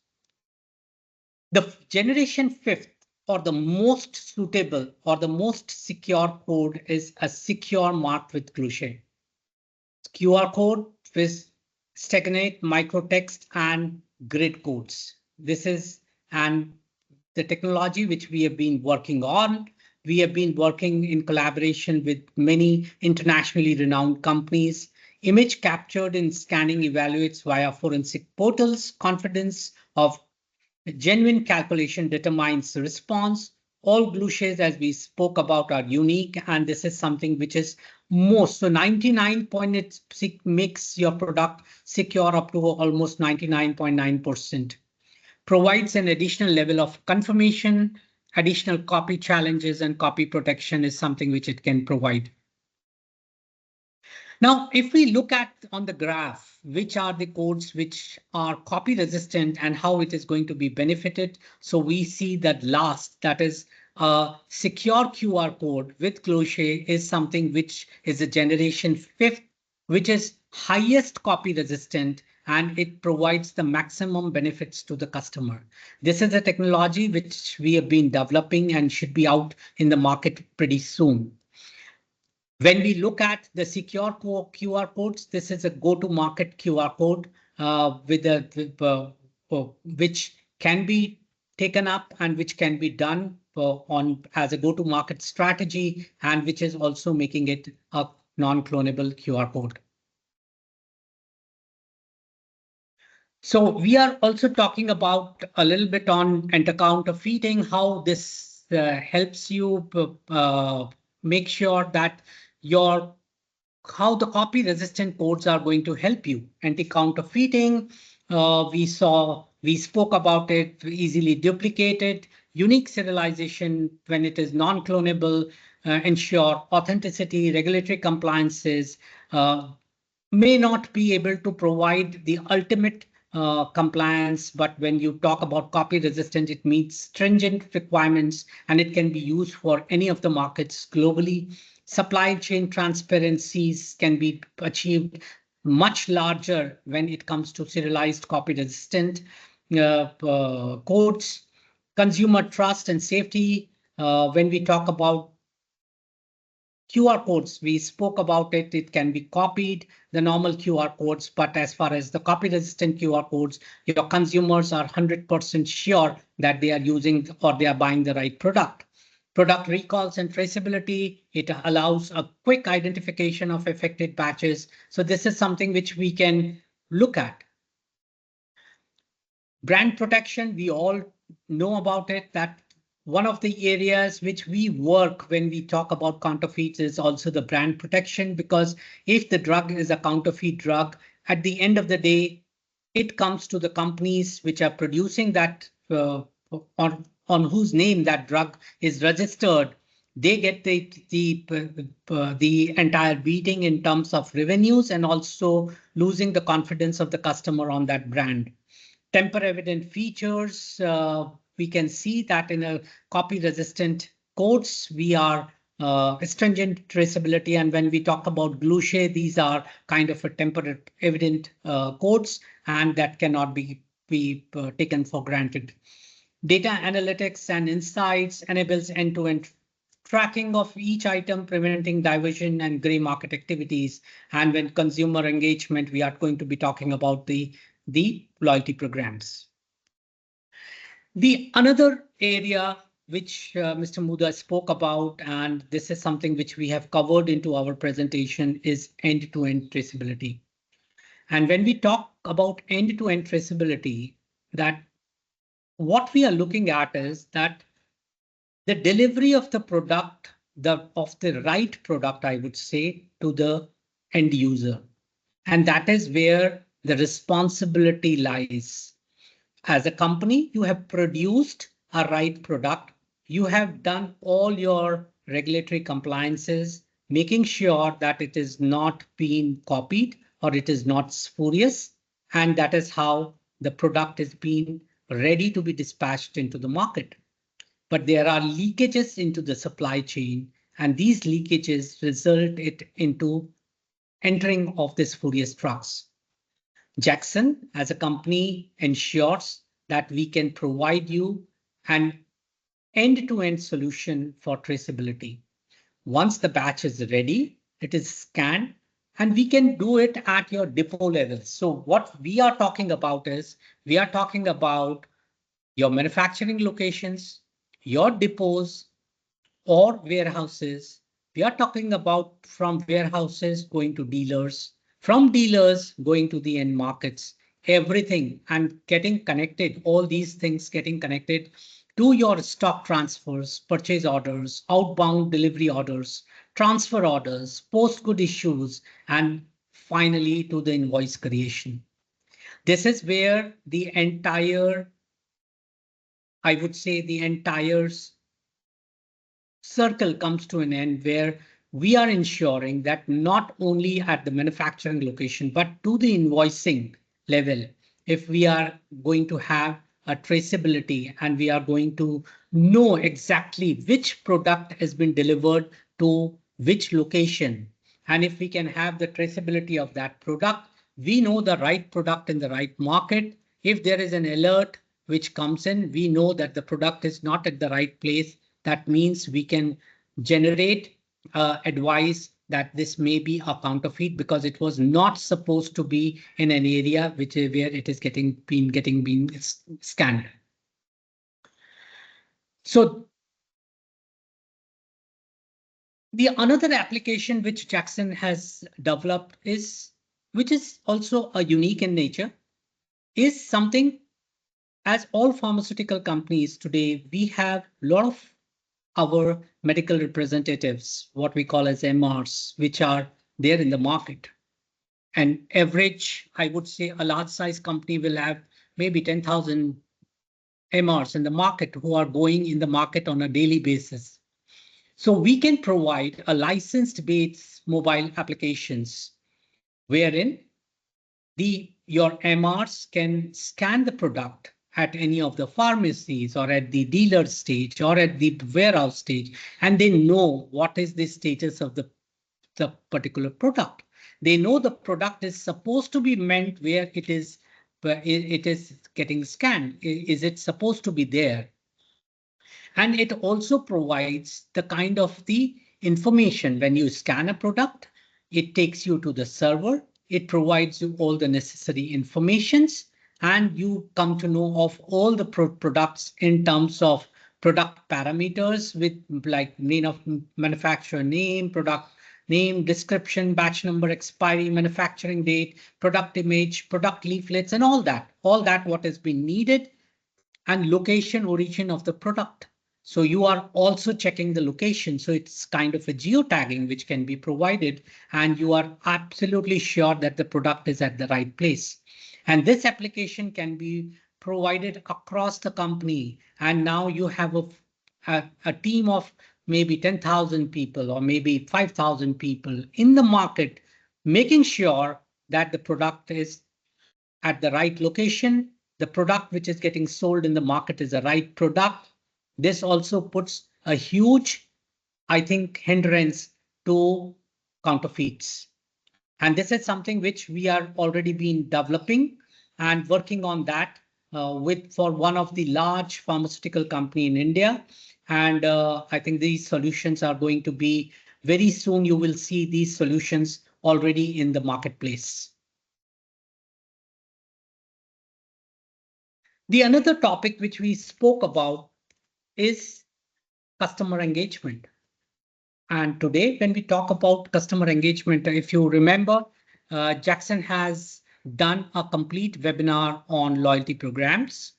The generation 5th or the most suitable or the most secure code is a secure mark with GlueShare. QR code with stagnate microtext and grid codes. This is the technology which we have been working on. We have been working in collaboration with many internationally renowned companies. Image captured in scanning evaluates via forensic portals. Confidence of genuine calculation determines response. All GlueShares, as we spoke about, are unique, and this is something which is most. So 99.6 makes your product secure up to almost 99.9%. Provides an additional level of confirmation, additional copy challenges, and copy protection is something which it can provide. Now, if we look at on the graph, which are the codes which are copy resistant and how it is going to be benefited. So we see that last, that is a secure QR code with GlueShare is something which is a generation 5th, which is highest copy resistant, and it provides the maximum benefits to the customer. This is a technology which we have been developing and should be out in the market pretty soon. When we look at the secure QR codes, this is a go-to-market QR code which can be taken up and which can be done as a go-to-market strategy, and which is also making it a non-clonable QR code. So we are also talking about a little bit on anti-counterfeiting, how this helps you make sure that how the copy resistant codes are going to help you. Anti-counterfeiting, we spoke about it, easily duplicated, unique serialization when it is non-clonable, ensure authenticity, regulatory compliances, may not be able to provide the ultimate compliance, but when you talk about copy resistant, it meets stringent requirements and it can be used for any of the markets globally. Supply chain transparencies can be achieved much larger when it comes to serialized copy resistant codes. Consumer trust and safety, when we talk about QR codes, we spoke about it. It can be copied, the normal QR codes, but as far as the copy resistant QR codes, your consumers are 100% sure that they are using or they are buying the right product. Product recalls and traceability, it allows a quick identification of affected batches. So this is something which we can look at. Brand protection, we all know about it, that one of the areas which we work when we talk about counterfeits is also the brand protection, because if the drug is a counterfeit drug, at the end of the day, it comes to the companies which are producing that, on whose name that drug is registered. They get the entire beating in terms of revenues and also losing the confidence of the customer on that brand. Temper evident features, we can see that in a copy resistant codes, we are stringent traceability. And when we talk about Gluche, these are kind of a temper evident codes, and that cannot be taken for granted. Data analytics and insights enables end-to-end tracking of each item, preventing diversion and gray market activities. And when consumer engagement, we are going to be talking about the loyalty programs. The another area which Mr. Mudha spoke about, and this is something which we have covered into our presentation, is end-to-end traceability. And when we talk about end-to-end traceability, that what we are looking at is that the delivery of the product, of the right product, I would say, to the end user. And that is where the responsibility lies. As a company, you have produced a right product. You have done all your regulatory compliances, making sure that it is not being copied or it is not spurious. And that is how the product is being ready to be dispatched into the market. But there are leakages into the supply chain, and these leakages result into entering of the spurious drugs. Jackson, as a company, ensures that we can provide you an end-to-end solution for traceability. Once the batch is ready, it is scanned, and we can do it at your depot level. So what we are talking about is, we are talking about your manufacturing locations, your depots or warehouses. We are talking about from warehouses going to dealers, from dealers going to the end markets, everything, and getting connected, all these things getting connected to your stock transfers, purchase orders, outbound delivery orders, transfer orders, post-good issues, and finally to the invoice creation. This is where the entire, I would say, the entire circle comes to an end, where we are ensuring that not only at the manufacturing location, but to the invoicing level, if we are going to have a traceability and we are going to know exactly which product has been delivered to which location, and if we can have the traceability of that product, we know the right product in the right market. If there is an alert which comes in, we know that the product is not at the right place. That means we can generate advice that this may be a counterfeit because it was not supposed to be in an area where it is being scanned. So the another application which Jackson has developed is, which is also a unique in nature, is something, as all pharmaceutical companies today, we have a lot of our medical representatives, what we call as MRs, which are there in the market. And average, I would say a large size company will have maybe 10,000 MRs in the market who are going in the market on a daily basis. So we can provide a licensed based mobile applications wherein your MRs can scan the product at any of the pharmacies or at the dealer stage or at the warehouse stage, and they know what is the status of the particular product. They know the product is supposed to be meant where it is getting scanned. Is it supposed to be there? And it also provides the kind of the information when you scan a product, it takes you to the server, it provides you all the necessary informations, and you come to know of all the products in terms of product parameters with like name of manufacturer name, product name, description, batch number, expiry, manufacturing date, product image, product leaflets, and all that what has been needed, and location origin of the product. So you are also checking the location. So it's kind of a geotagging which can be provided, and you are absolutely sure that the product is at the right place. And this application can be provided across the company. And now you have a team of maybe 10,000 people or maybe 5,000 people in the market, making sure that the product is at the right location. The product which is getting sold in the market is the right product. This also puts a huge, I think, hindrance to counterfeits. And this is something which we are already been developing and working on that for one of the large pharmaceutical company in India. And I think these solutions are going to be very soon. You will see these solutions already in the marketplace. The another topic which we spoke about is customer engagement. And today, when we talk about customer engagement, if you remember, Jackson has done a complete webinar on loyalty programs.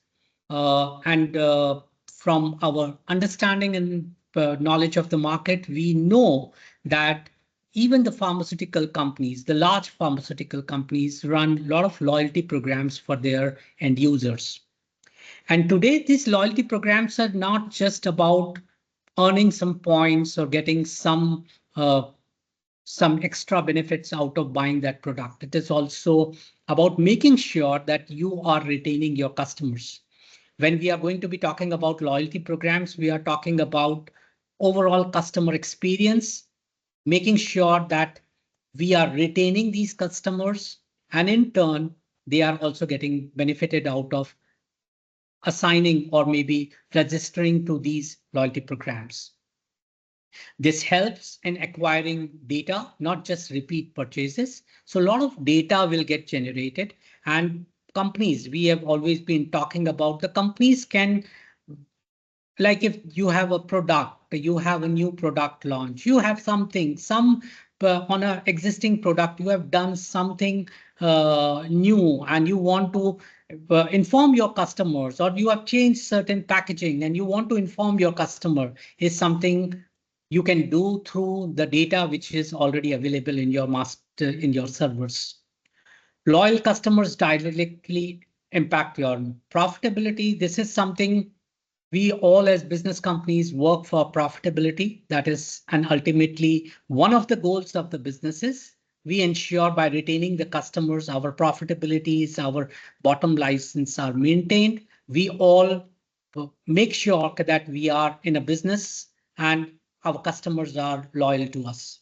From our understanding and knowledge of the market, we know that even the pharmaceutical companies, the large pharmaceutical companies, run a lot of loyalty programs for their end users. And today, these loyalty programs are not just about earning some points or getting some extra benefits out of buying that product. It is also about making sure that you are retaining your customers. When we are going to be talking about loyalty programs, we are talking about overall customer experience, making sure that we are retaining these customers, and in turn, they are also getting benefited out of assigning or maybe registering to these loyalty programs. This helps in acquiring data, not just repeat purchases. So a lot of data will get generated, and companies, we have always been talking about, the companies can, like if you have a product, you have a new product launch, you have something, on an existing product, you have done something new and you want to inform your customers, or you have changed certain packaging and you want to inform your customer, is something you can do through the data which is already available in your servers. Loyal customers directly impact your profitability. This is something we all as business companies work for profitability. That is, and ultimately one of the goals of the businesses. We ensure by retaining the customers, our profitabilities, our bottom lines are maintained. We all make sure that we are in a business and our customers are loyal to us.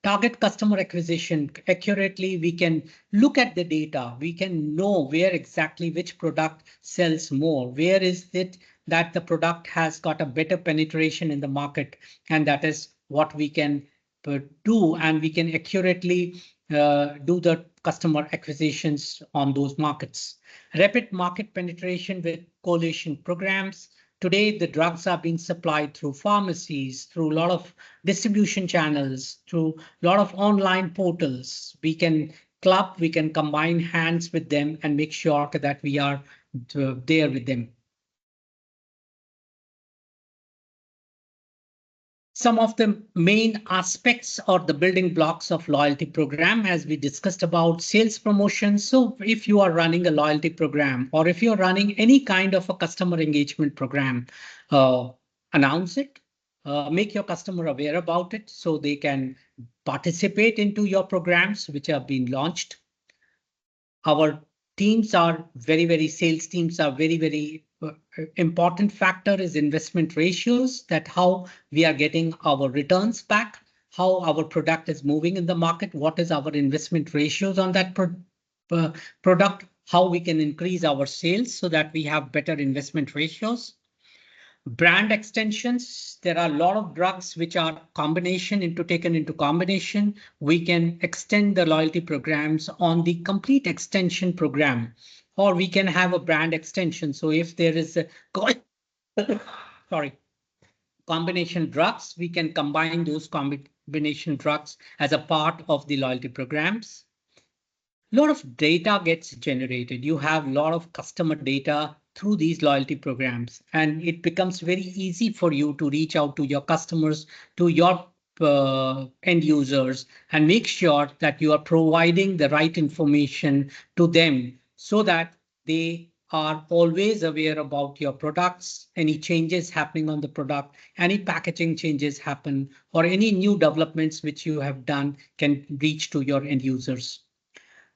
Target customer acquisition accurately, we can look at the data. We can know where exactly which product sells more. Where is it that the product has got a better penetration in the market? And that is what we can do. And we can accurately do the customer acquisitions on those markets. Rapid market penetration with coalition programs. Today, the drugs are being supplied through pharmacies, through a lot of distribution channels, through a lot of online portals. We can club, we can combine hands with them and make sure that we are there with them. Some of the main aspects or the building blocks of loyalty program, as we discussed about sales promotions. So if you are running a loyalty program, or if you're running any kind of a customer engagement program, announce it, make your customer aware about it so they can participate into your programs which have been launched. Our teams are very sales teams are very important factor is investment ratios, that how we are getting our returns back, how our product is moving in the market, what is our investment ratios on that product, how we can increase our sales so that we have better investment ratios. Brand extensions, there are a lot of drugs which are taken into combination. We can extend the loyalty programs on the complete extension program, or we can have a brand extension. So if there is a sorry, combination drugs, we can combine those combination drugs as a part of the loyalty programs. A lot of data gets generated. You have a lot of customer data through these loyalty programs, and it becomes very easy for you to reach out to your customers, to your end users, and make sure that you are providing the right information to them so that they are always aware about your products, any changes happening on the product, any packaging changes happen, or any new developments which you have done can reach to your end users.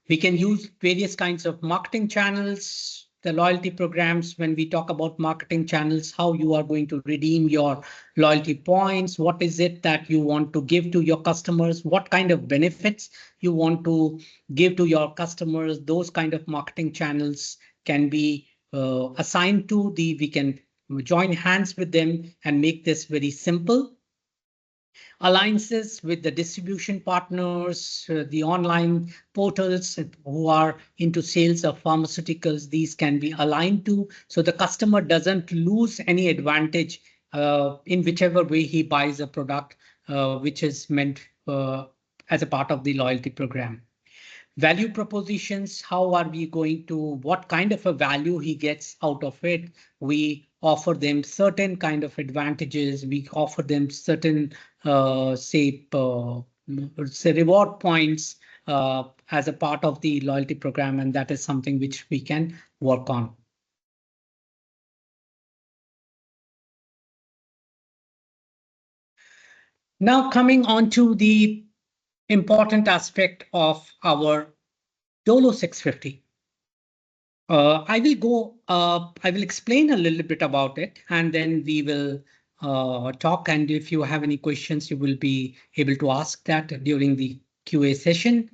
We can use various kinds of marketing channels, the loyalty programs. When we talk about marketing channels, how you are going to redeem your loyalty points, what is it that you want to give to your customers, what kind of benefits you want to give to your customers, those kind of marketing channels can be assigned to we can join hands with them and make this very simple. Alliances with the distribution partners, the online portals who are into sales of pharmaceuticals, these can be aligned to, so the customer doesn't lose any advantage in whichever way he buys a product which is meant as a part of the loyalty program. Value propositions, how are we going to, what kind of a value he gets out of it? We offer them certain kind of advantages. We offer them certain, say reward points as a part of the loyalty program, and that is something which we can work on. Now coming on to the important aspect of our Dolo 650. I will explain a little bit about it, and then we will talk. And if you have any questions, you will be able to ask that during the QA session.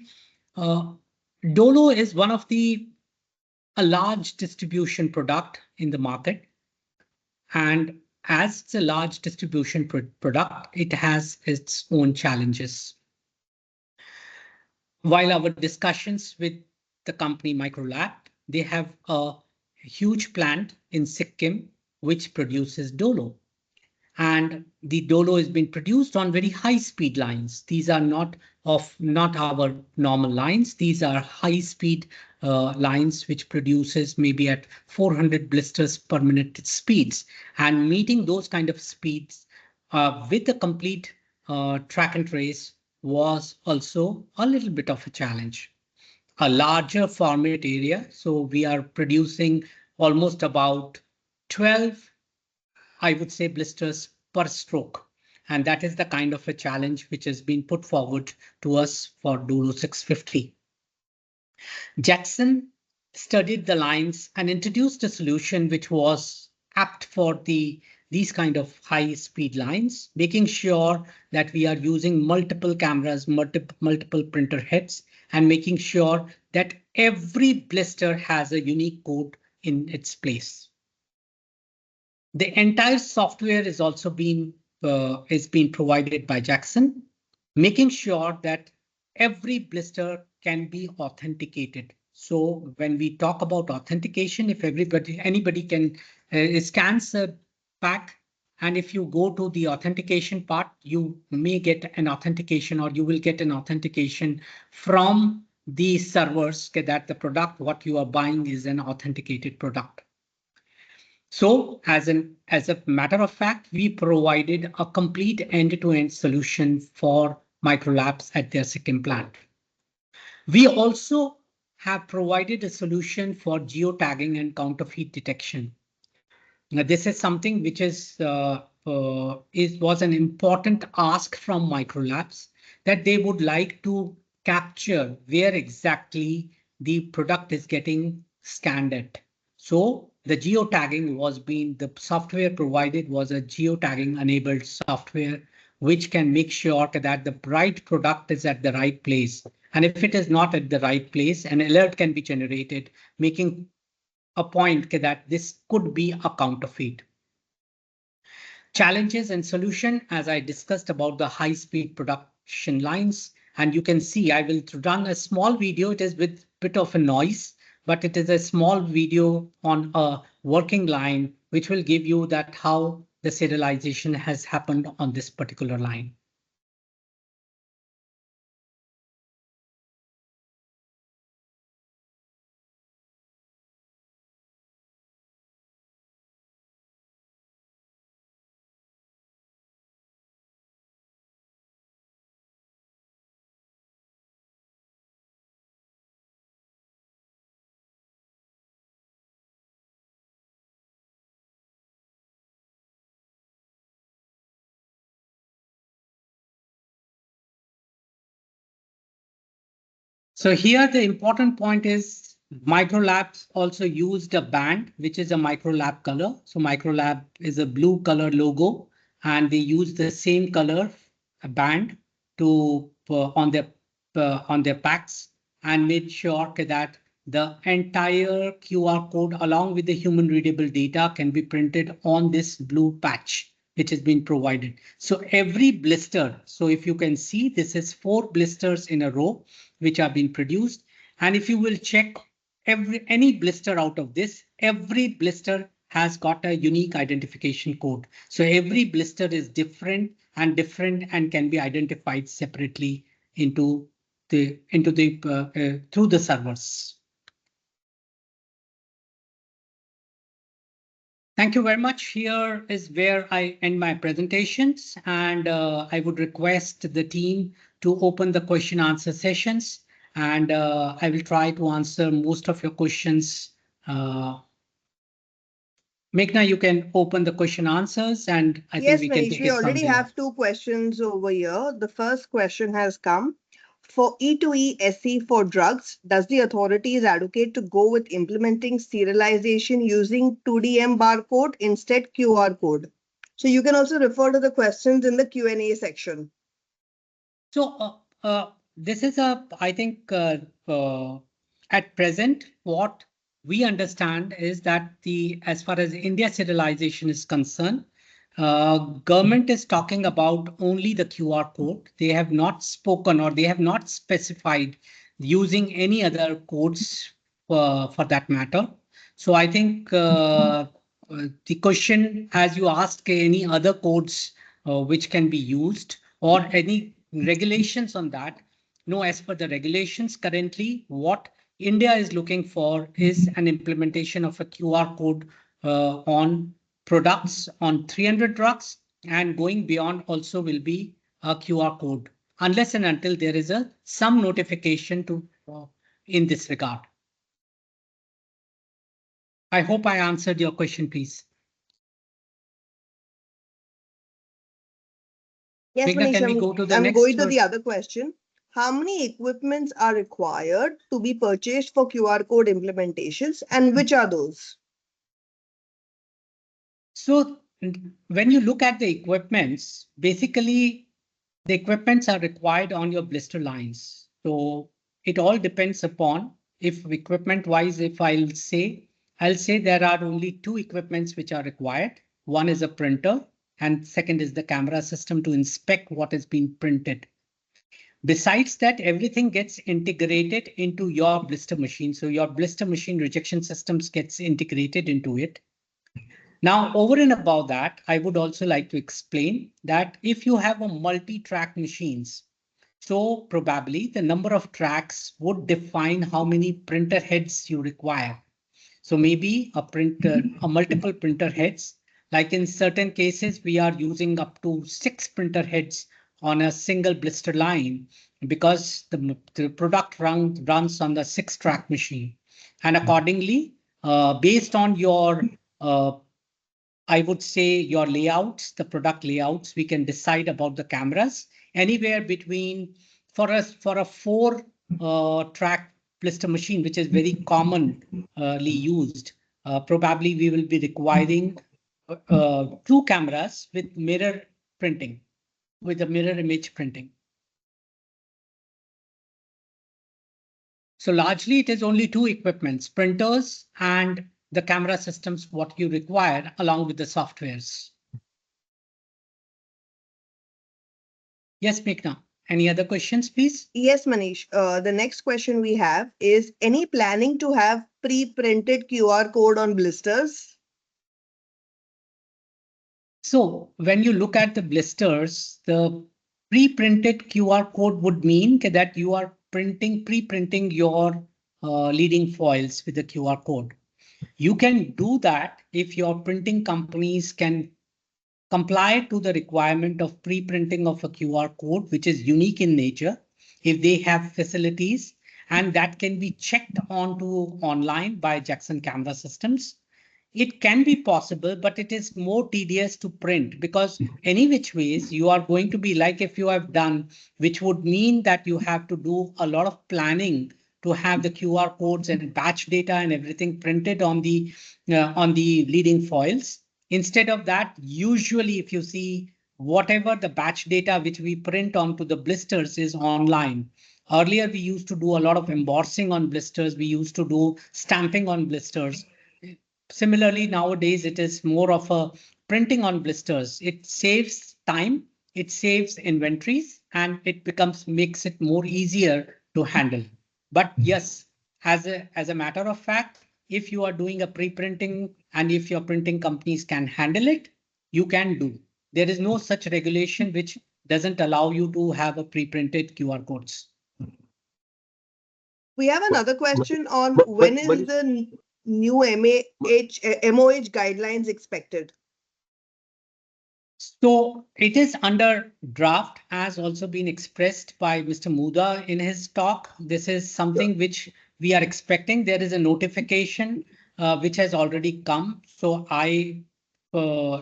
Dolo is one of a large distribution product in the market. And as it's a large distribution product, it has its own challenges. While our discussions with the company Microlab, they have a huge plant in Sikkim which produces Dolo. And the Dolo is being produced on very high speed lines. These are not our normal lines. These are high speed lines which produces maybe at 400 blisters per minute speeds. And meeting those kind of speeds with a complete track and trace was also a little bit of a challenge. A larger format area, so we are producing almost about 12, I would say, blisters per stroke. And that is the kind of a challenge which has been put forward to us for Dolo 650. Jackson studied the lines and introduced a solution which was apt for these kind of high speed lines, making sure that we are using multiple cameras, multiple printer heads, and making sure that every blister has a unique code in its place. The entire software is also being provided by Jackson, making sure that every blister can be authenticated. So when we talk about authentication, if anybody can scans a pack, and if you go to the authentication part, you may get an authentication, or you will get an authentication from the servers that the product what you are buying is an authenticated product. So as a matter of fact, we provided a complete end-to-end solution for Microlabs at their Sikkim plant. We also have provided a solution for geotagging and counterfeit detection. Now, this is something which was an important ask from Microlabs, that they would like to capture where exactly the product is getting scanned at. So the geotagging the software provided was a geotagging enabled software, which can make sure that the right product is at the right place. And if it is not at the right place, an alert can be generated, making a point that this could be a counterfeit. Challenges and solution, as I discussed about the high-speed production lines. And you can see I will run a small video. It is with bit of a noise, but it is a small video on a working line, which will give you that how the serialization has happened on this particular line. So here the important point is Microlab also used a band, which is a Microlab color. So Microlab is a blue color logo, and they use the same color band to on their packs, and made sure that the entire QR code along with the human readable data can be printed on this blue patch, which has been provided. So every blister, so if you can see, this is 4 blisters in a row, which are being produced. And if you will check any blister out of this, every blister has got a unique identification code. So every blister is different and can be identified separately through the servers. Thank you very much. Here is where I end my presentations, and I would request the team to open the question answer sessions, and I will try to answer most of your questions. Meghna, you can open the question answers, and I think we can take it from there. We already have 2 questions over here. The first question has come. For E2E SE for drugs, does the authorities advocate to go with implementing serialization using 2DM barcode instead QR code? So you can also refer to the questions in the Q&A section. So this is I think at present, what we understand is that as far as India serialization is concerned, government is talking about only the QR code. They have not spoken or they have not specified using any other codes for that matter. So I think the question, as you asked, any other codes which can be used or any regulations on that. No, as per the regulations currently, what India is looking for is an implementation of a QR code on products on 300 drugs, and going beyond also will be a QR code, unless and until there is some notification in this regard. I hope I answered your question, please. Yes, Meghna, Manish, can we go to the I'm next? going to the other question. How many equipments are required to be purchased for QR code implementations, and which are those? So when you look at the equipments, basically the equipments are required on your blister lines. So it all depends upon if equipment wise, if I'll say there are only 2 equipments which are required. One is a printer and second is the camera system to inspect what is being printed. Besides that, everything gets integrated into your blister machine. So your blister machine rejection systems gets integrated into it. Now, over and above that, I would also like to explain that if you have a multi-track machines, so probably the number of tracks would define how many printer heads you require. So maybe a multiple printer heads, like in certain cases, we are using up to 6 printer heads on a single blister line because the product runs on the 6-track machine. And accordingly, based on your I would say your layouts, the product layouts, we can decide about the cameras anywhere between for a 4 track blister machine, which is very commonly used, probably we will be requiring 2 cameras with mirror printing, with a mirror image printing. So largely it is only 2 equipments, printers and the camera systems, what you require along with the softwares. Yes, Meghna. Any other questions, please? Yes, Manish. The next question we have is any planning to have pre-printed QR code on blisters? So when you look at the blisters, the pre-printed QR code would mean that you are pre-printing your leading foils with the QR code. You can do that if your printing companies can comply to the requirement of pre-printing of a QR code, which is unique in nature, if they have facilities, and that can be checked onto online by Jackson Camera Systems. It can be possible, but it is more tedious to print because any which ways you are going to be like if you have done, which would mean that you have to do a lot of planning to have the QR codes and batch data and everything printed on the leading foils. Instead of that, usually if you see whatever the batch data which we print onto the blisters is online. Earlier, we used to do a lot of embossing on blisters. We used to do stamping on blisters. Similarly, nowadays, it is more of a printing on blisters. It saves time, it saves inventories, and it makes it more easier to handle. But yes, as a matter of fact, if you are doing a pre-printing and if your printing companies can handle it, you can do. There is no such regulation which doesn't allow you to have a pre-printed QR codes. We have another question on but- when but is Manish- the new MOH guidelines expected? So it is under draft, as also been expressed by Mr. Muda in his talk. This is something which we are expecting. There is a notification which has already come. So I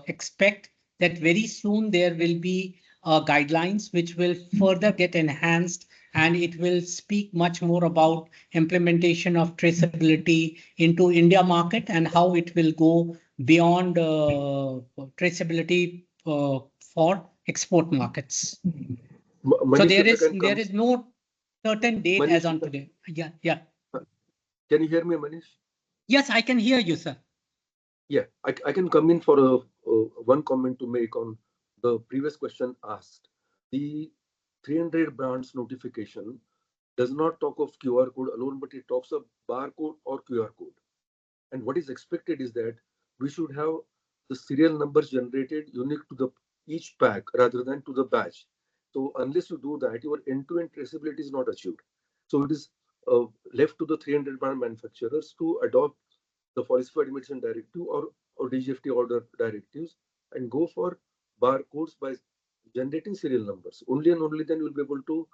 expect that very soon there will be guidelines which will further get enhanced, and it will speak much more about implementation of traceability into India market and how it will go beyond traceability for export markets. So Manish, there if I can is no certain date as Manish, on today. Yeah, yeah. can you hear me, Manish? Yes, I can hear you, sir. Yeah, I can come in for one comment to make on the previous question asked. The 300 brands notification does not talk of QR code alone, but it talks of barcode or QR code. And what is expected is that we should have the serial numbers generated unique to the each pack rather than to the batch. So unless you do that, your end-to-end traceability is not achieved. So it is left to the 300 brand manufacturers to adopt the falsified medicine directive or DGFT order directives and go for barcodes by generating serial numbers. Only and only then you'll be able to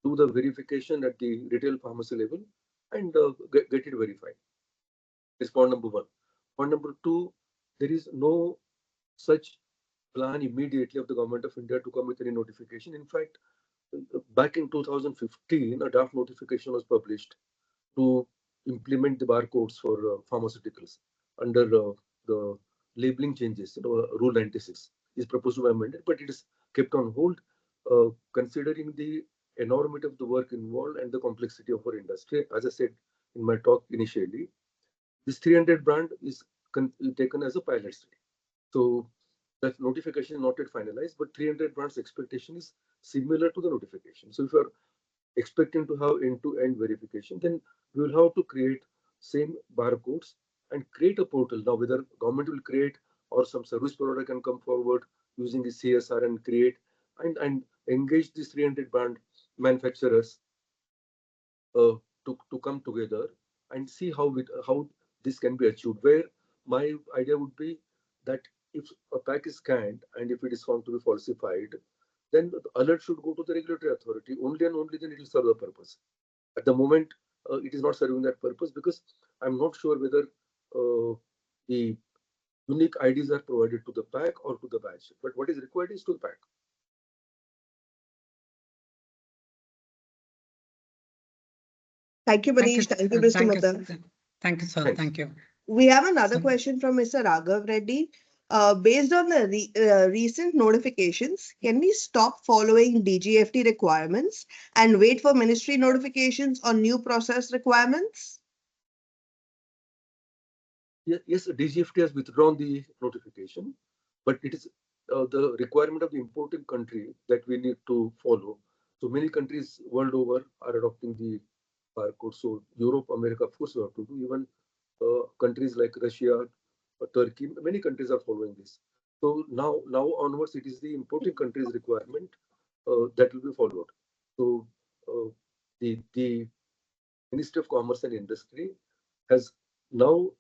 do the verification at the retail pharmacy level and get it verified. Is point number one. Point number two, there is no such plan immediately of the government of India to come with any notification. In fact, back in 2015, a draft notification was published to implement the barcodes for pharmaceuticals under the labeling changes. Rule 96 is proposed to be amended, but it is kept on hold, considering the enormity of the work involved and the complexity of our industry. As I said in my talk initially, this 300 brand is taken as a pilot study. So that notification is not yet finalized, but 300 brands expectation is similar to the notification. So if you are expecting to have end-to-end verification, then we will have to create same barcodes and create a portal. Now, whether government will create or some service provider can come forward using the CSR and create and engage these 300 brand manufacturers to come together and see how this can be achieved. Where my idea would be that if a pack is scanned and if it is found to be falsified, then the alert should go to the regulatory authority. Only and only then it will serve the purpose. At the moment, it is not serving that purpose because I'm not sure whether the unique IDs are provided to the pack or to the batch. But what is required is to the pack. Thank you, Manish. Thank you, Mr. Mudda. Thank you, sir. Thanks. Thank you. We have another So- question from Mr. Raghav Reddy. Based on the recent notifications, can we stop following DGFT requirements and wait for ministry notifications on new process requirements? Yes, DGFT has withdrawn the notification, but it is the requirement of the importing country that we need to follow. So many countries world over are adopting the barcode. So Europe, America, of course, we have to do. Even countries like Russia, Turkey, many countries are following this. So now onwards, it is the importing countries' requirement that will be followed. So the Ministry of Commerce and Industry has now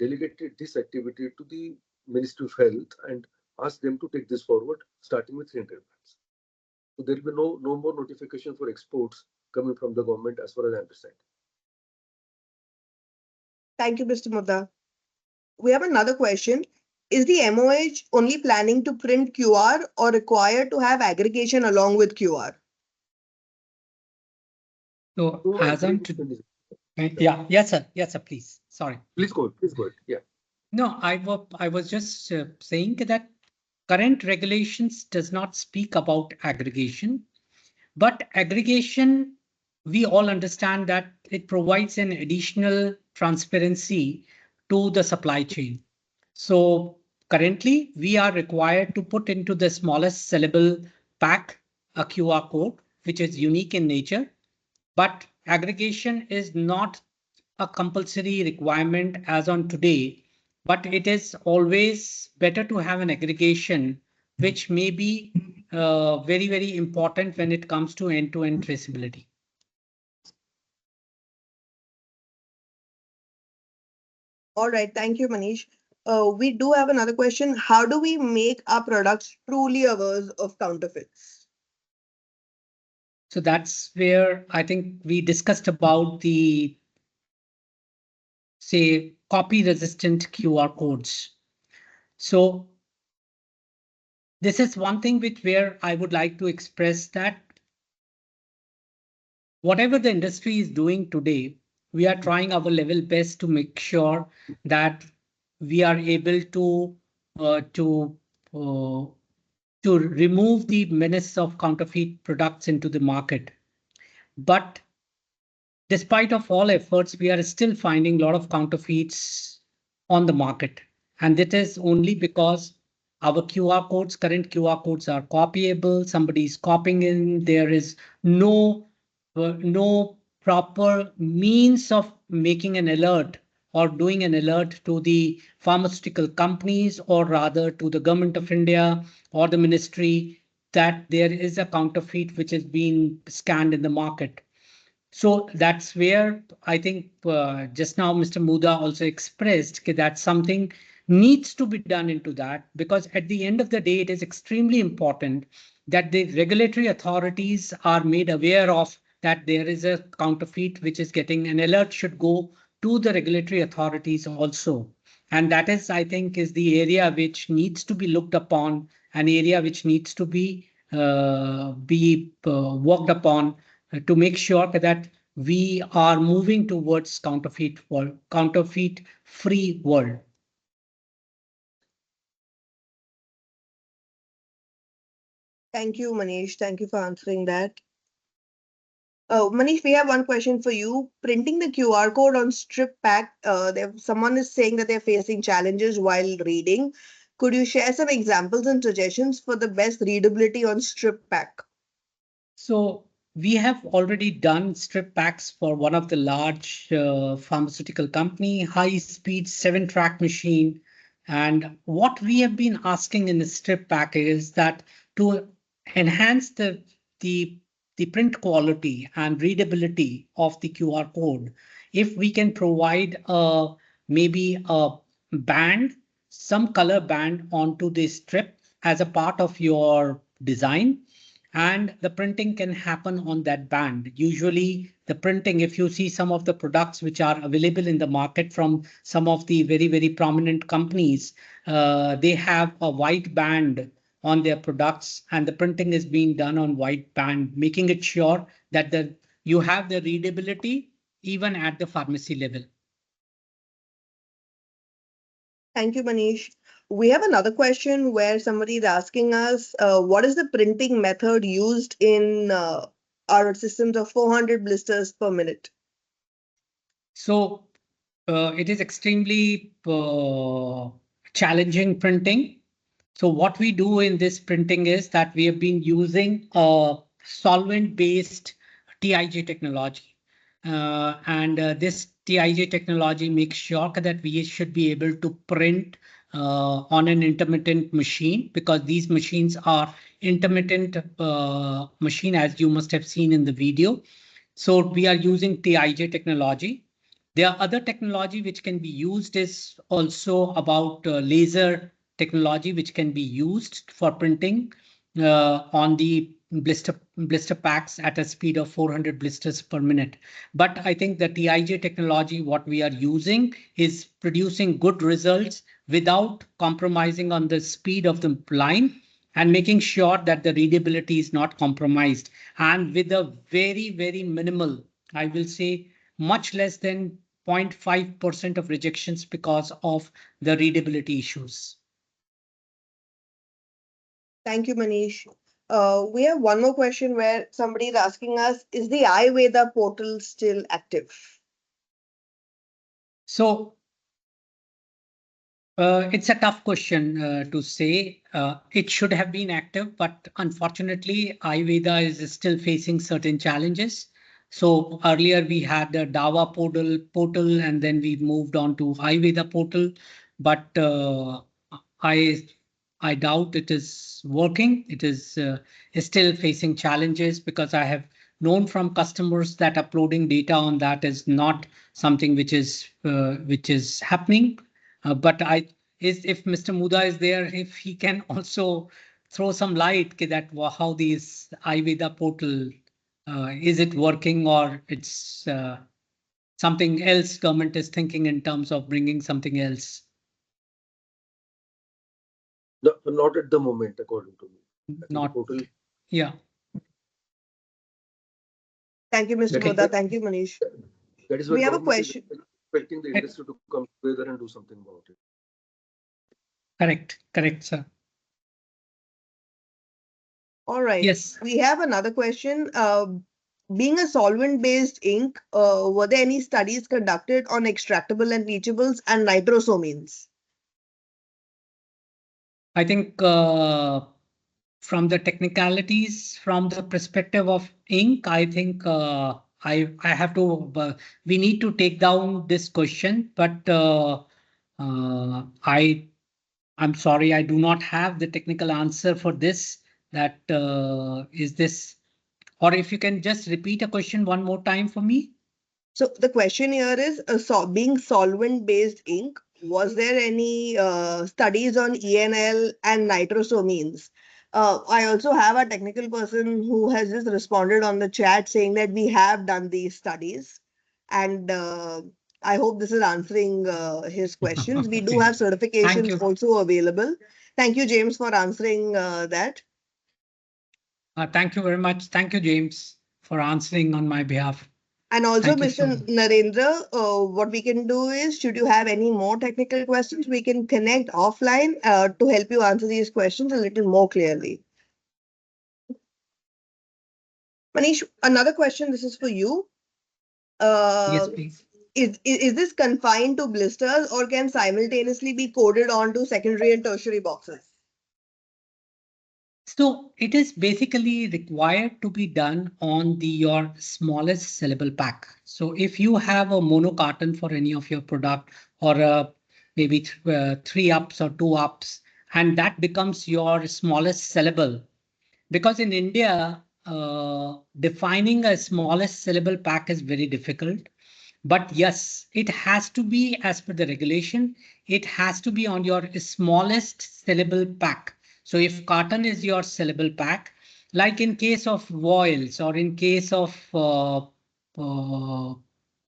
delegated this activity to the Ministry of Health and asked them to take this forward, starting with 300 bags. So there will be no more notification for exports coming from the government, as far as I understand. Thank you, Mr. Mudda. We have another question. Is the MOH only planning to print QR or required to have aggregation along with QR? So So as on aggregation yeah, yes, sir. Yes, sir. Please. Sorry. Please go ahead. Yeah. No, I was just saying that current regulations does not speak about aggregation, but aggregation, we all understand that it provides an additional transparency to the supply chain. So currently we are required to put into the smallest sellable pack a QR code, which is unique in nature, but aggregation is not a compulsory requirement as on today, but it is always better to have an aggregation, which may be very, very important when it comes to end-to-end traceability. All right. Thank you, Manish. We do have another question. How do we make our products truly averse of counterfeits? So that's where I think we discussed about the, say, copy resistant QR codes. So this is one thing where I would like to express that whatever the industry is doing today, we are trying our level best to make sure that we are able to uh, to uh, to remove the menace of counterfeit products into the market. But despite of all efforts, we are still finding a lot of counterfeits on the market. And that is only because our QR codes, current QR codes are copyable. Somebody is copying in. There is no proper means of making an alert or doing an alert to the pharmaceutical companies, or rather to the government of India or the ministry, that there is a counterfeit which is being scanned in the market. So that's where I think just now Mr. Mudha also expressed that something needs to be done into that, because at the end of the day, it is extremely important that the regulatory authorities are made aware of that there is a counterfeit which is getting an alert should go to the regulatory authorities also. And that is, I think, is the area which needs to be looked upon, an area which needs to be worked upon to make sure that we are moving towards counterfeit free world. Thank you, Manish. Thank you for answering that. Manish, we have one question for you. Printing the QR code on strip pack, someone is saying that they're facing challenges while reading. Could you share some examples and suggestions for the best readability on strip pack? So we have already done strip packs for one of the large pharmaceutical company, high speed 7-track machine. And what we have been asking in the strip pack is that to enhance the print quality and readability of the QR code, if we can provide maybe a band, some color band onto the strip as a part of your design, and the printing can happen on that band. Usually the printing, if you see some of the products which are available in the market from some of the very, very prominent companies, they have a white band on their products, and the printing is being done on white band, making it sure that you have the readability even at the pharmacy level. Thank you, Manish. We have another question where somebody is asking us, what is the printing method used in our systems of 400 blisters per minute? So it is extremely challenging printing. So what we do in this printing is that we have been using a solvent-based TIJ technology. This TIJ technology makes sure that we should be able to print on an intermittent machine, because these machines are intermittent machine, as you must have seen in the video. So we are using TIJ technology. There are other technology which can be used is also about laser technology, which can be used for printing on the blister packs at a speed of 400 blisters per minute. But I think the TIJ technology, what we are using, is producing good results without compromising on the speed of the line and making sure that the readability is not compromised, and with a very, very minimal, I will say much less than 0.5% of rejections because of the readability issues. Thank you, Manish. We have one more question where somebody is asking us, is the Ayurveda portal still active? So it's a tough question to say. It should have been active, but unfortunately, Ayurveda is still facing certain challenges. So earlier we had the Dawa portal, and then we moved on to Ayurveda portal. But I doubt it is working. It is still facing challenges, because I have known from customers that uploading data on that is not something which is happening. But if Mr. Muda is there, if he can also throw some light that how these Ayurveda portal, is it working, or it's something else government is thinking in terms of bringing something else? No, not at the moment, according to me. I think the Not, portal, yeah. Thank you, Mr. that is Moda. why, Thank you, Manish. that is why We have a government is question. expecting the industry to come together and do something about it. Correct, sir. All right. Yes. We have another question. Being a solvent-based ink, were there any studies conducted on extractable and leachables and nitrosamines? I think from the technicalities, from the perspective of ink, I think I have to, we need to take down this question, but I'm sorry, I do not have the technical answer for this. That is this, or if you can just repeat a question one more time for me. So the question here is, being solvent-based ink, was there any studies on ENL and nitrosamines? I also have a technical person who has just responded on the chat saying that we have done these studies, and I hope this is answering his questions. We do Okay. have Thank certifications you. also available. Thank you, James, for answering that. Thank you very much. Thank you, James, for answering on my behalf. And also, Thank you so Mr. much. Narendra, what we can do is, should you have any more technical questions, we can connect offline to help you answer these questions a little more clearly. Manish, another question, this is for you. Yes, please. Is this confined to blisters or can simultaneously be coded onto secondary and tertiary boxes? So it is basically required to be done on your smallest sellable pack. So if you have a mono carton for any of your product, or maybe 3 ups or 2 ups, and that becomes your smallest sellable, because in India, defining a smallest sellable pack is very difficult. But yes, it has to be as per the regulation. It has to be on your smallest sellable pack. So if carton is your sellable pack, like in case of vials, or in case of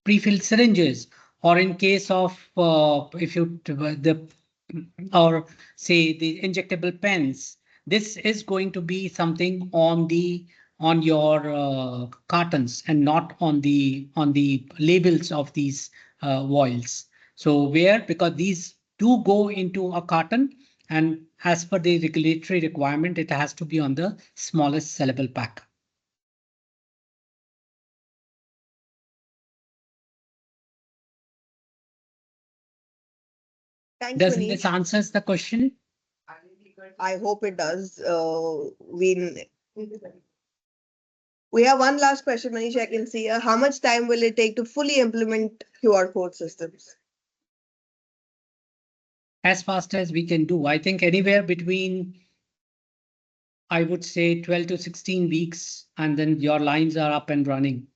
pre-filled syringes, or in case of if you the or say the injectable pens, this is going to be something on the on your cartons and not on the labels of these vials. So because these do go into a carton, and as per the regulatory requirement, it has to be on the smallest sellable pack. Thanks, Does Manish. this answers the question? I hope it does. We have one last question, Manish. I can see. How much time will it take to fully implement QR code systems? As fast as we can do. I think anywhere between, I would say 12 to 16 weeks, and then your lines are up and running.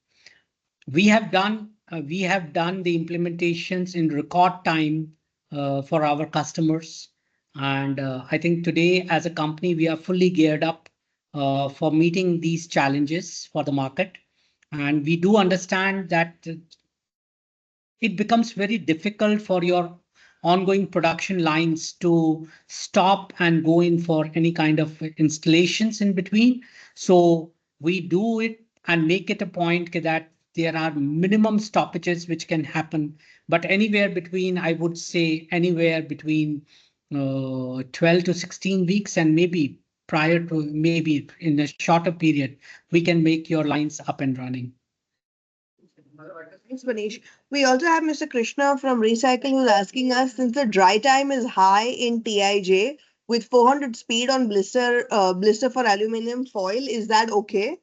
We have done the implementations in record time for our customers. And I think today as a company, we are fully geared up for meeting these challenges for the market. And we do understand that it becomes very difficult for your ongoing production lines to stop and go in for any kind of installations in between. So we do it and make it a point that there are minimum stoppages which can happen, but anywhere between, I would say anywhere between 12 to 16 weeks, and maybe prior to, maybe in a shorter period, we can make your lines up and running. Thanks, Manish. We also have Mr. Krishna from Recycle who's asking us, since the dry time is high in TIJ with 400 speed on blister for aluminum foil, is that okay?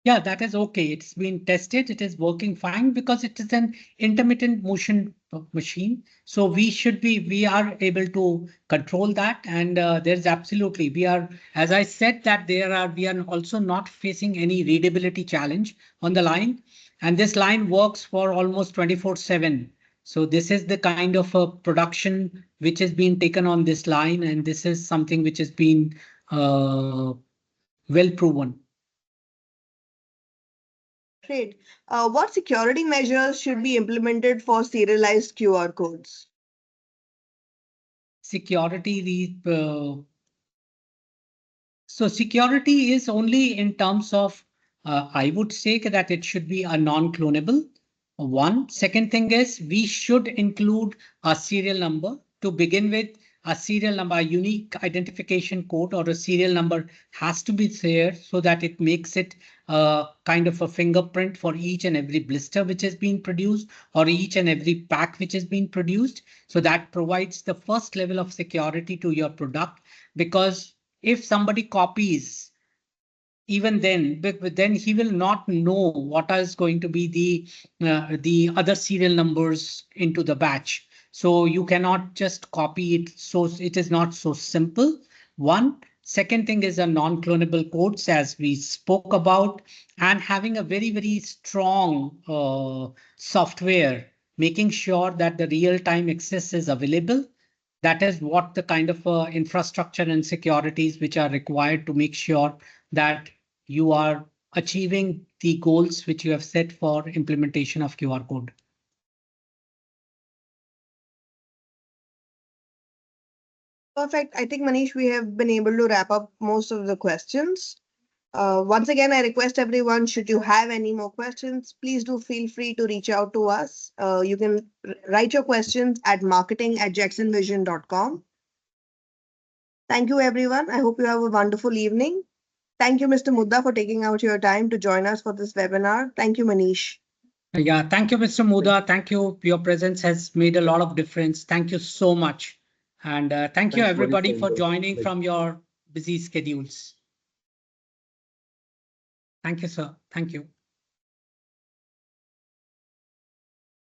Yeah, that is okay. It's been tested. It is working fine because it is an intermittent motion machine. So we are able to control that. And there's absolutely, as I said, that we are also not facing any readability challenge on the line. And this line works for almost 24/7. So this is the kind of a production which has been taken on this line. And this is something which has been well proven. Great. What security measures should be implemented for serialized QR codes? Security, so security is only in terms of, I would say that it should be a non-clonable. One. Second thing is we should include a serial number to begin with. A serial number, a unique identification code or a serial number has to be there so that it makes it kind of a fingerprint for each and every blister which is being produced or each and every pack which is being produced. So that provides the first level of security to your product, because if somebody copies, even then he will not know what is going to be the other serial numbers into the batch. So you cannot just copy it. So it is not so simple. One. Second thing is a non-clonable codes, as we spoke about, and having a very, very strong software, making sure that the real-time access is available. That is what the kind of infrastructure and securities which are required to make sure that you are achieving the goals which you have set for implementation of QR code. Perfect. I think, Manish, we have been able to wrap up most of the questions. Once again, I request everyone, should you have any more questions, please do feel free to reach out to us. You can write your questions at marketing@jexonvision.com. Thank you, everyone. I hope you have a wonderful evening. Thank you, Mr. Mudda, for taking out your time to join us for this webinar. Thank you, Manish. Yeah, thank you, Mr. Mudha. Thank you. Your presence has made a lot of difference. Thank you so much. And thank you, everybody, for joining from your busy schedules. Thank you, sir. Thank you.